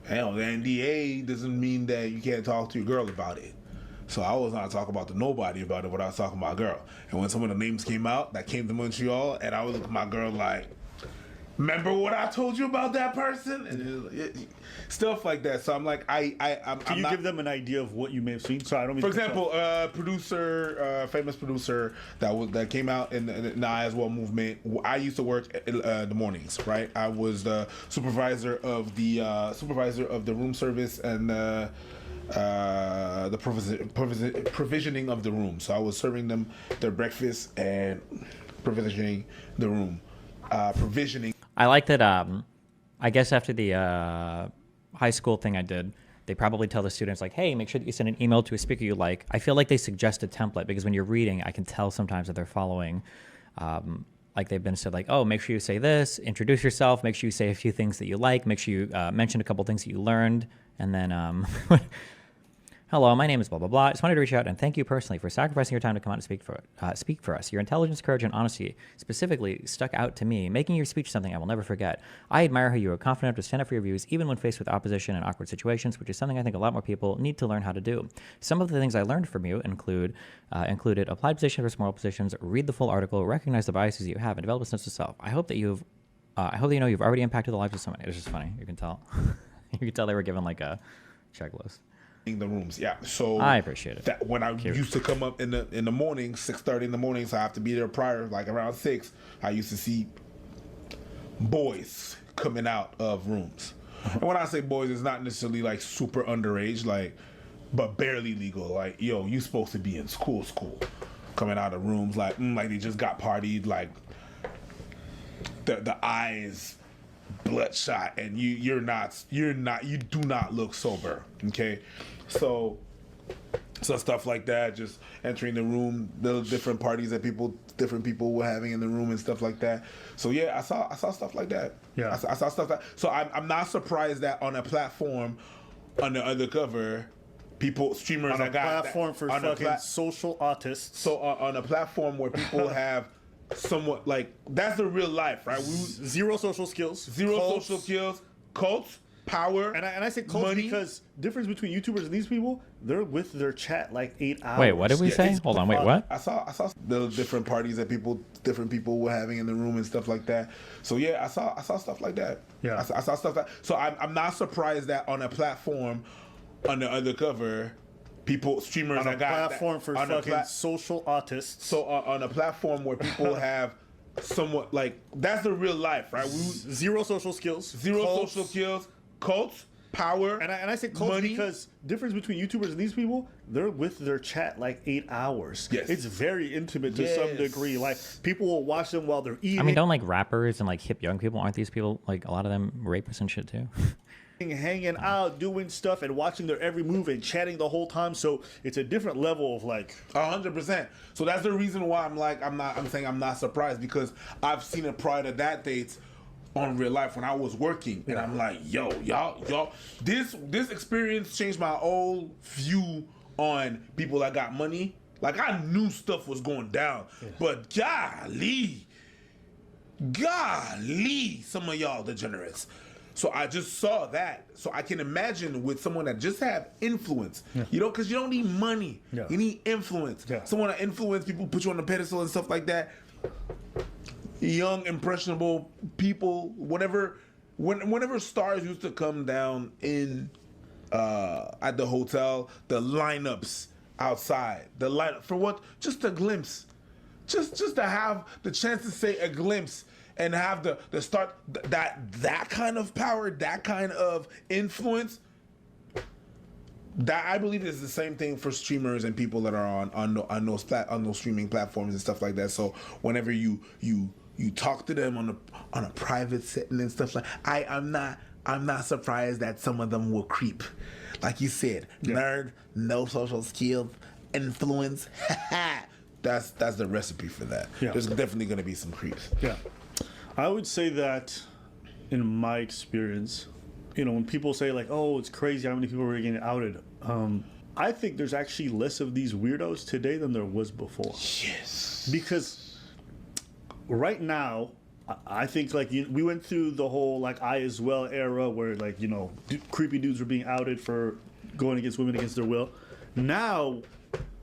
Hell, the NDA doesn't mean that you can't talk to your girl about it. So I was not talking about to nobody about it, but I was talking about girl. And when some of the names came out that came to Montreal, and I was looking at my girl like, remember what I told you about that person? And stuff like that. So I'm like, Can you give them an idea of what you may have seen? So I don't mean. For example, famous producer that came out in the I as well movement. I used to work the mornings, right? I was the supervisor of the room service and the provisioning of the room. So I was serving them their breakfast and provisioning the room. Provisioning. I like that. I guess after the high school thing I did, they probably tell the students like, "Hey, make sure that you send an email to a speaker you like." I feel like they suggest a template because when you're reading, I can tell sometimes that they're following. Like they've been said, like, "Oh, make sure you say this. Introduce yourself. Make sure you say a few things that you like. Make sure you mention a couple things that you learned." And then, hello, my name is blah, blah, blah. I just wanted to reach out and thank you personally for sacrificing your time to come out and speak for us. Your intelligence, courage, and honesty specifically stuck out to me, making your speech something I will never forget. I admire how you are confident to stand up for your views, even when faced with opposition and awkward situations, which is something I think a lot more people need to learn how to do. Some of the things I learned from you included applied position versus moral positions, read the full article, recognize the biases you have, and develop a sense of self. I hope that you know you've already impacted the lives of someone. It was just funny. You can tell. You can tell they were given like a checklist. The rooms, yeah. So I appreciate it. That when I used to come up in the morning, 6:30 in the morning, so I have to be there prior, like around 6. I used to see boys coming out of rooms. And when I say boys, it's not necessarily like super underage, like, but barely legal. Like, yo, you supposed to be in school, coming out of rooms like they just got partied, like the eyes bloodshot, and you do not look sober. Okay, so stuff like that, just entering the room, the different parties that different people were having in the room and stuff like that. So yeah, I saw stuff like that. Yeah, I saw stuff that. So I'm not surprised that on a platform, on the undercover, streamers on a platform for fucking social autists. So on a platform where people have somewhat like, that's the real life, right? Zero social skills, cults, power, and I say cults money. Because difference between YouTubers and these people, they're with their chat like 8 hours. Wait, what did we say? Hold on, wait, what? I saw the different parties that different people were having in the room and stuff like that. So yeah, I saw stuff like that. Yeah, I saw stuff like. So I'm not surprised that on a platform, on the undercover, streamers on a platform for fucking social autists. So on a platform where people have somewhat like, that's the real life, right? Zero social skills, social skills, cults, power, and I say cults money. Because difference between YouTubers and these people, they're with their chat like 8 hours. Yes, it's very intimate to some degree. Like people will watch them while they're eating. I mean, don't like rappers and like hip young people, aren't these people like a lot of them rapists and shit too? Hanging out, doing stuff, and watching their every move and chatting the whole time. So it's a different level of like 100%. So that's the reason why I'm saying I'm not surprised, because I've seen it prior to that dates on real life when I was working, and I'm like, yo, y'all, this experience changed my whole view on people that got money. Like, I knew stuff was going down, but golly, some of y'all degenerates. So I just saw that. So I can imagine with someone that just have influence, because you don't need money. You need influence. Someone that influence people, put you on a pedestal and stuff like that. young impressionable people. Whenever stars used to come down in at the hotel, the lineups outside, the lineup for what? Just a glimpse, just to have the chance to say a glimpse and have the start that kind of power, that kind of influence. That I believe is the same thing for streamers and people that are on those streaming platforms and stuff like that. So whenever you talk to them on a private setting and stuff like, I'm not surprised that some of them will creep, like you said, nerd, no social skills, influence. That's the recipe for that. Yeah. There's definitely going to be some creeps. Yeah, I would say that in my experience, when people say like, "Oh, it's crazy how many people are getting outed," I think there's actually less of these weirdos today than there was before. Yes. Because right now, I think like we went through the whole like I as well era where like creepy dudes were being outed for going against women against their will. Now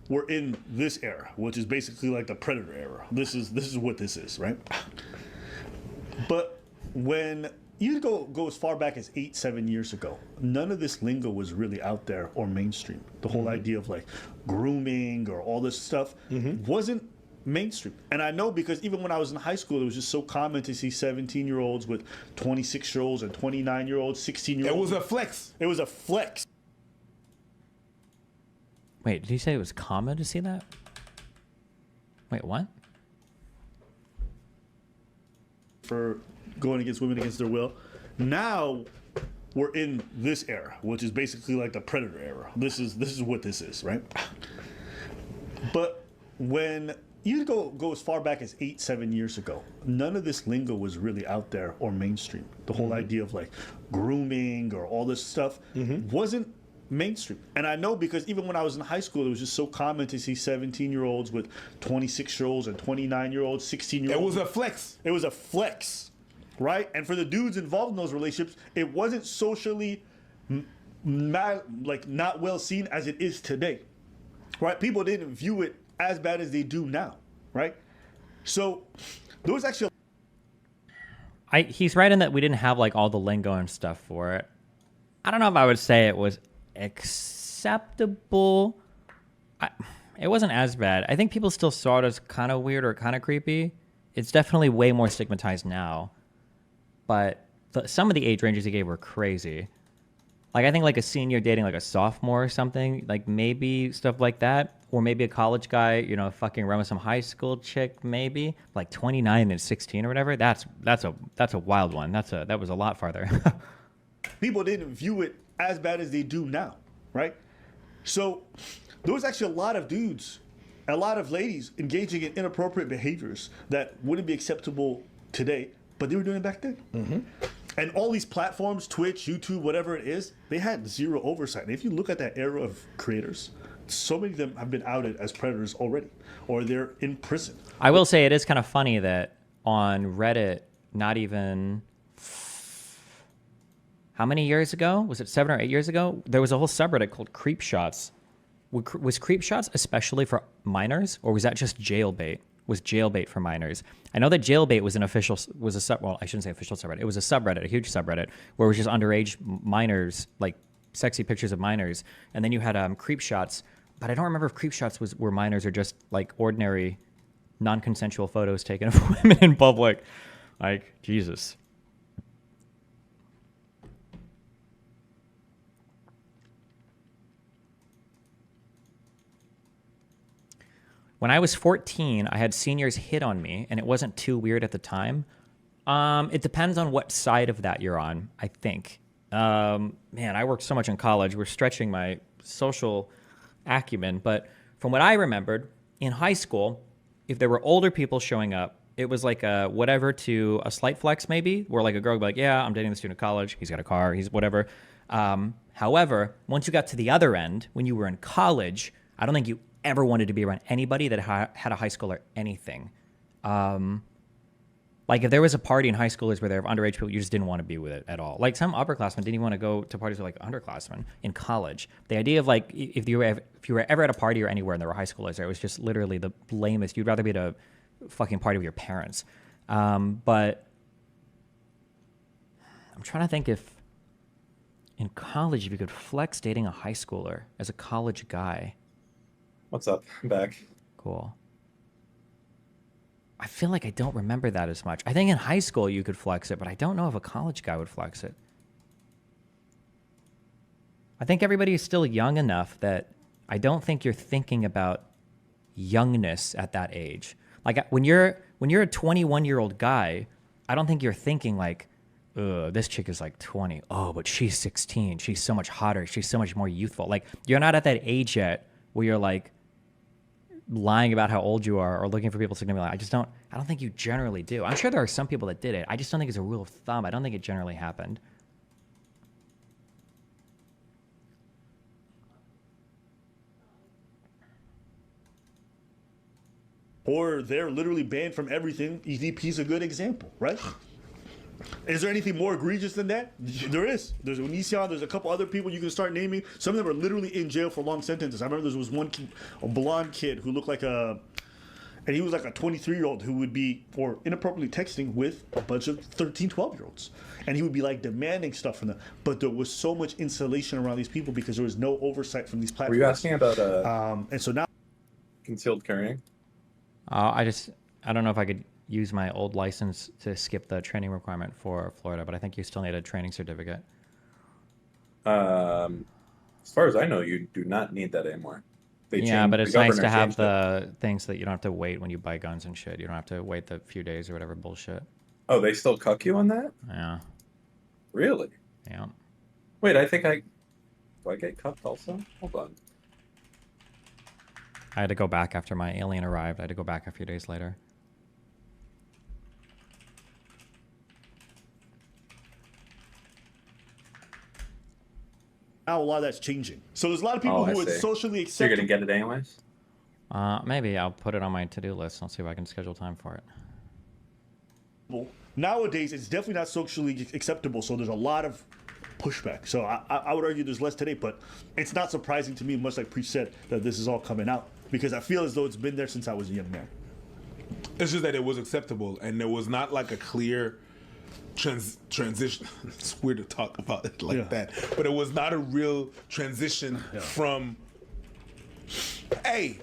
we're in this era, which is basically like the predator era. This is what this is, right? But when you go as far back as 8-7 years ago, none of this lingo was really out there or mainstream. The whole idea of like grooming or all this stuff wasn't mainstream. And I know because even when I was in high school, it was just so common to see 17-year-olds with 26-year-olds and 29-year-olds, 16-year-olds. It was a flex. It was a flex. Wait, did you say it was common to see that? Wait, what? For going against women against their will. Now we're in this era, which is basically like the predator era. This is what this is, right? But when you go as far back as 8-7 years ago, none of this lingo was really out there or mainstream. The whole idea of like grooming or all this stuff wasn't mainstream. And I know because even when I was in high school, it was just so common to see 17-year-olds with 26-year-olds and 29-year-olds, 16-year-olds. It was a flex. It was a flex, right? And for the dudes involved in those relationships, it wasn't socially not well seen as it is today, right? People didn't view it as bad as they do now, right? So there was actually he's right in that we didn't have like all the lingo and stuff for it. I don't know if I would say it was acceptable. It wasn't as bad. I think people still saw it as kind of weird or kind of creepy. It's definitely way more stigmatized now. But some of the age ranges he gave were crazy. Like I think like a senior dating like a sophomore or something, like maybe stuff like that. Or maybe a college guy, fucking around with some high school chick, maybe like 29 and 16 or whatever. That's a wild one. That was a lot farther. People didn't view it as bad as they do now, right? So there was actually a lot of dudes, a lot of ladies engaging in inappropriate behaviors that wouldn't be acceptable today, but they were doing it back then. And all these platforms, Twitch, YouTube, whatever it is, they had zero oversight. And if you look at that era of creators, so many of them have been outed as predators already, or they're in prison. I will say it is kind of funny that on Reddit, not even how many years ago? Was it 7 or 8 years ago? There was a whole subreddit called Creep Shots. Was Creep Shots especially for minors, or was that just jailbait? Was jailbait for minors? I know that jailbait was I shouldn't say official subreddit. It was a subreddit, a huge subreddit, where it was just underage minors, like sexy pictures of minors. And then you had Creep Shots, but I don't remember if Creep Shots were minors or just like ordinary, non-consensual photos taken of women in public. Like, Jesus. When I was 14, I had seniors hit on me, and it wasn't too weird at the time. It depends on what side of that you're on, I think. Man, I worked so much in college. We're stretching my social acumen. But from what I remembered, in high school, if there were older people showing up, it was like a whatever to a slight flex maybe, where like a girl would be like, yeah, I'm dating the student at college. He's got a car. He's whatever. However, once you got to the other end, when you were in college, I don't think you ever wanted to be around anybody that had a high school or anything. Like if there was a party in high schoolers where there were underage people, you just didn't want to be with it at all. Like some upperclassmen didn't even want to go to parties with like underclassmen in college. The idea of like if you were ever at a party or anywhere and there were high schoolers there, it was just literally the lamest. You'd rather be at a fucking party with your parents. But I'm trying to think if in college, if you could flex dating a high schooler as a college guy. What's up? I'm back. Cool. I feel like I don't remember that as much. I think in high school you could flex it, but I don't know if a college guy would flex it. I think everybody is still young enough that I don't think you're thinking about youngness at that age. Like when you're a 21-year-old guy, I don't think you're thinking like, this chick is like 20. Oh, but she's 16. She's so much hotter. She's so much more youthful. Like you're not at that age yet where you're like lying about how old you are or looking for people significantly. I don't think you generally do. I'm sure there are some people that did it. I just don't think it's a rule of thumb. I don't think it generally happened. Or they're literally banned from everything. EDP's a good example, right? Is there anything more egregious than that? There is. There's Onision, there's a couple other people you can start naming. Some of them are literally in jail for long sentences. I remember there was one kid, a blonde kid who looked like and he was like a 23-year-old who would be, or inappropriately texting with a bunch of 13, 12-year-olds. And he would be like demanding stuff from them. But there was so much insulation around these people because there was no oversight from these platforms. Were you asking about and so now concealed carrying? I don't know if I could use my old license to skip the training requirement for Florida, but I think you still need a training certificate. As far as I know, you do not need that anymore. But it's nice to have the things that you don't have to wait when you buy guns and shit. You don't have to wait the few days or whatever bullshit. Oh, they still cuck you on that? Yeah. Really? Yeah. Wait, do I get cucked also? Hold on. I had to go back after my alien arrived. I had to go back a few days later. Now a lot of that's changing. So there's a lot of people who would socially accept. So you're gonna get it anyways? Maybe I'll put it on my to-do list. I'll see if I can schedule time for it. Nowadays, it's definitely not socially acceptable. So there's a lot of pushback. So I would argue there's less today, but it's not surprising to me, much like Preach said, that this is all coming out because I feel as though it's been there since I was a young man. It's just that it was acceptable and there was not like a clear transition. It's weird to talk about it like that, but it was not a real transition from, hey,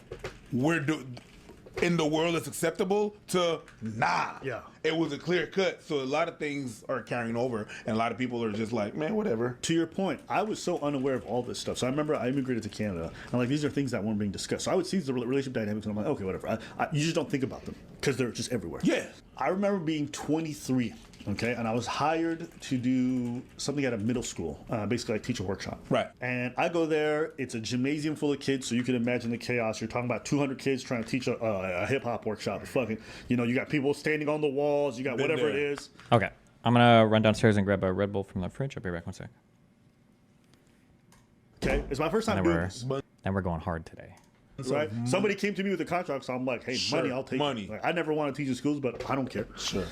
in the world it's acceptable to nah. Yeah. It was a clear cut. So a lot of things are carrying over and a lot of people are just like, man, whatever. To your point, I was so unaware of all this stuff. So I remember I immigrated to Canada and like these are things that weren't being discussed. So I would see the relationship dynamics and I'm like, okay, whatever. You just don't think about them because they're just everywhere. Yeah. I remember being 23. Okay, and I was hired to do something at a middle school, basically like teach a workshop. Right. And I go there, it's a gymnasium full of kids, so you can imagine the chaos. You're talking about 200 kids trying to teach a hip-hop workshop. Fucking, you got people standing on the walls, you got whatever it is. Okay, I'm gonna run downstairs and grab a Red Bull from the fridge. I'll be back 1 sec. Okay, it's my first time doing this. And we're going hard today. Right? Somebody came to me with a contract, so I'm like, hey, money, I'll take it. Like, I never want to teach in schools, but I don't care. Sure.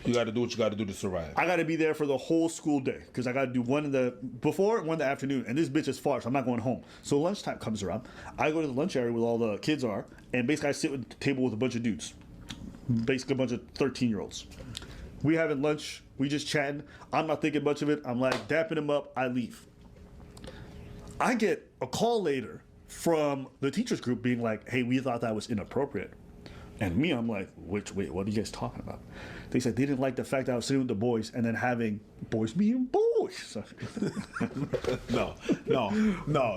You got to do what you got to do to survive. I got to be there for the whole school day because I got to do one in the before, one in the afternoon, and this bitch is far, so I'm not going home. So lunchtime comes around. I go to the lunch area where all the kids are, and basically I sit at the table with a bunch of dudes, basically a bunch of 13-year-olds. We having lunch, we just chatting. I'm not thinking much of it. I'm like dapping them up. I leave. I get a call later from the teachers group being like, "Hey, we thought that was inappropriate." And me, I'm like, wait, what are you guys talking about? They said they didn't like the fact that I was sitting with the boys and then having boys being boys. No.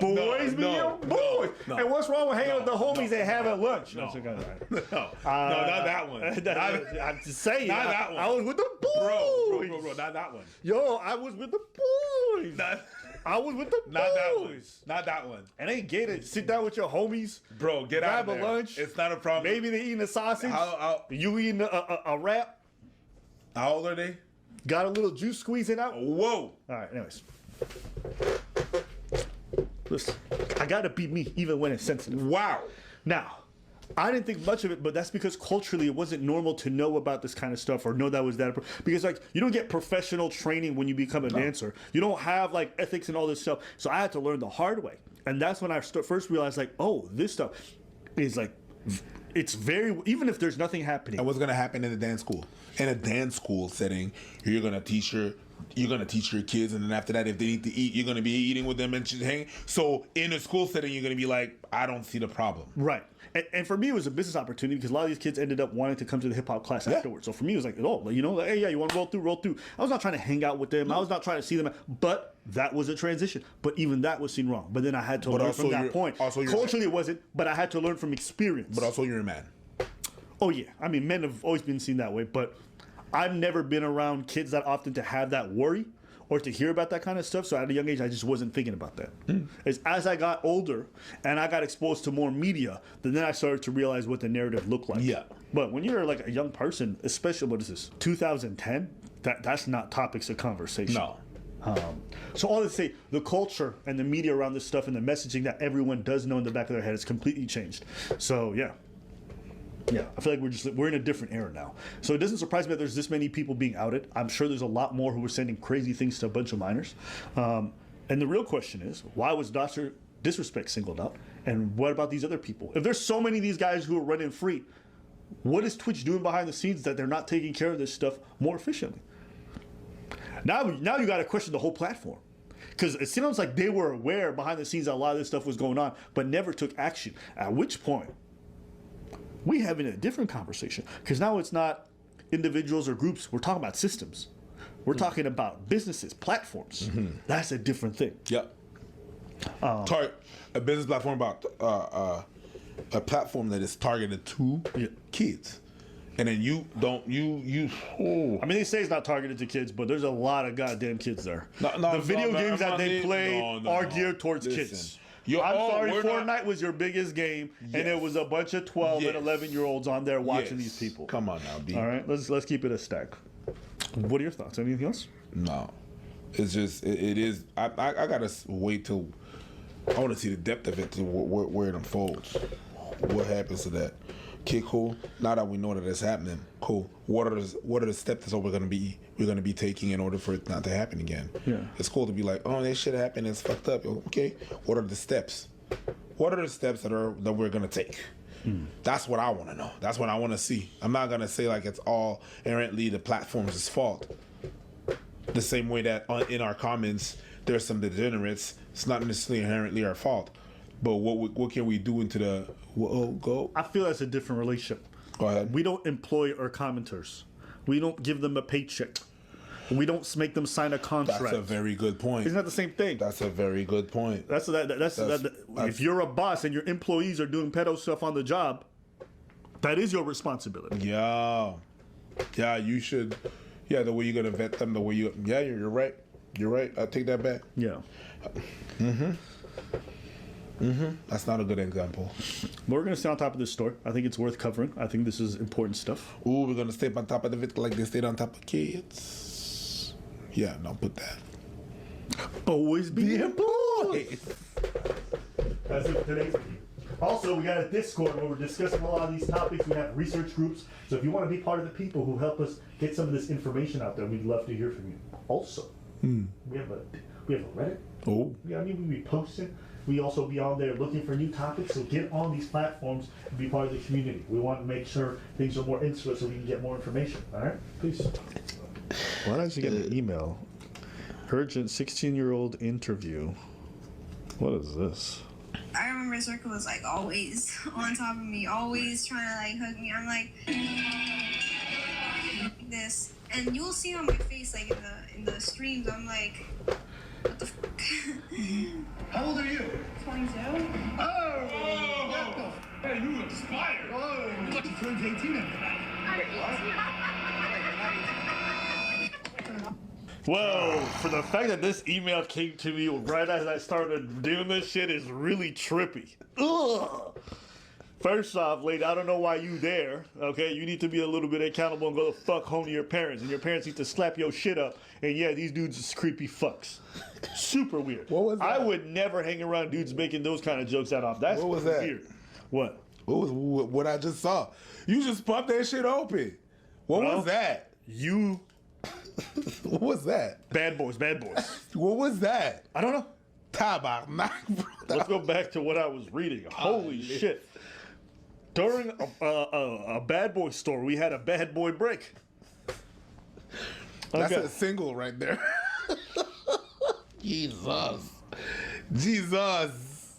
Boys being boys. No. And what's wrong with hanging with the homies and having lunch? No, not that one. I'm just saying. Not that one. I was with the boys. Bro, not that one. Yo, I was with the boys. I was with the boys. Not that one. And ain't get it. Sit down with your homies. Bro, get out of there. Grab a lunch. It's not a problem. Maybe they eating a sausage. You eating a wrap. How old are they? Got a little juice squeezing out. Whoa. All right, anyways. Listen, I gotta be me even when it's sensitive. Wow. Now, I didn't think much of it, but that's because culturally it wasn't normal to know about this kind of stuff or know that was that. Because like you don't get professional training when you become a dancer. You don't have like ethics and all this stuff. So I had to learn the hard way. And that's when I first realized like, oh, this stuff is like it's very, even if there's nothing happening. And what's gonna happen in a dance school? In a dance school setting, you're gonna teach your kids, and then after that, if they need to eat, you're gonna be eating with them and just hanging. So in a school setting, you're gonna be like, I don't see the problem. Right. And for me, it was a business opportunity because a lot of these kids ended up wanting to come to the hip hop class afterwards. So for me, it was like, oh, you know, like, hey, yeah, you want to roll through. I was not trying to hang out with them. I was not trying to see them. But that was a transition. But even that was seen wrong. But then I had to learn from that point. Culturally, it wasn't, but I had to learn from experience. But also, you're a man. Oh, yeah. I mean, men have always been seen that way. But I've never been around kids that often to have that worry or to hear about that kind of stuff. So at a young age, I just wasn't thinking about that. As I got older and I got exposed to more media, then I started to realize what the narrative looked like. Yeah. But when you're like a young person, especially, what is this, 2010, that's not topics of conversation. No. So all to say, the culture and the media around this stuff and the messaging that everyone does know in the back of their head has completely changed. So yeah, I feel like we're in a different era now. So it doesn't surprise me that there's this many people being outed. I'm sure there's a lot more who are sending crazy things to a bunch of minors. And the real question is, why was Dr. Disrespect singled out? And what about these other people? If there's so many of these guys who are running free, what is Twitch doing behind the scenes that they're not taking care of this stuff more efficiently? Now you got to question the whole platform. Because it sounds like they were aware behind the scenes that a lot of this stuff was going on, but never took action. At which point, we having a different conversation. Because now it's not individuals or groups. We're talking about systems. We're talking about businesses, platforms. That's a different thing. Yep. A business platform about a platform that is targeted to kids. And then I mean, they say it's not targeted to kids, but there's a lot of goddamn kids there. The video games that they play are geared towards kids. I'm sorry, Fortnite was your biggest game, and it was a bunch of 12 and 11-year-olds on there watching these people. Come on now, B. All right, let's keep it a stack. What are your thoughts? Anything else? No. It's just, it is, I gotta wait till, I want to see the depth of it, to where it unfolds. What happens to that? Okay, cool. Now that we know that it's happening, cool. What are the steps that we're gonna be taking in order for it not to happen again? Yeah. It's cool to be like, oh, this shit happened. It's fucked up. Okay. What are the steps? What are the steps that we're gonna take? That's what I want to know. That's what I want to see. I'm not gonna say like it's all inherently the platform's fault. The same way that in our comments there's some degenerates. It's not necessarily inherently our fault. But what can we do into the go? I feel that's a different relationship. Go ahead. We don't employ our commenters. We don't give them a paycheck. We don't make them sign a contract. That's a very good point. Isn't that the same thing? That's a very good point. That's if you're a boss and your employees are doing pedo stuff on the job, that is your responsibility. Yeah, you should. Yeah, the way you're gonna vet them, the way you. Yeah, you're right. You're right. I take that back. Yeah. That's not a good example. But we're going to stay on top of this story. I think it's worth covering. I think this is important stuff. Ooh, we're going to stay on top of it like they stayed on top of kids. Yeah, don't put that. Boys being boys. That's it for today's video. Also, we got a Discord where we're discussing a lot of these topics. We have research groups. So if you want to be part of the people who help us get some of this information out there, we'd love to hear from you. Also, we have a Reddit. Oh. Yeah, I mean, we be posting. We also be on there looking for new topics, so get on these platforms and be part of the community. We want to make sure things are more insular so we can get more information. All right? Peace. Why did you get an email? Urgent 16-year-old interview. What is this? I remember Circle was like always on top of me, always trying to like hug me. I'm like this, and you'll see on my face like in the streams. I'm like, what the fuck? How old are you? 22. Oh! Hey, you expired. Oh, you lucky turned 18 Whoa, for the fact that this email came to me right as I started doing this shit is really trippy. Ugh. First off, lady, I don't know why you there, okay? You need to be a little bit accountable and go the fuck home to your parents. And your parents need to slap your shit up. And yeah, these dudes is creepy fucks. Super weird. What was that? I would never hang around dudes making those kind of jokes out of. That's what was that? Weird. What? What I just saw. You just popped that shit open. What was that? You... What was that? Bad boys. What was that? I don't know. Tabarnak, bro. Let's go back to what I was reading. Holy shit. During a bad boy store, we had a bad boy break. That's Okay. a single right there. Jesus.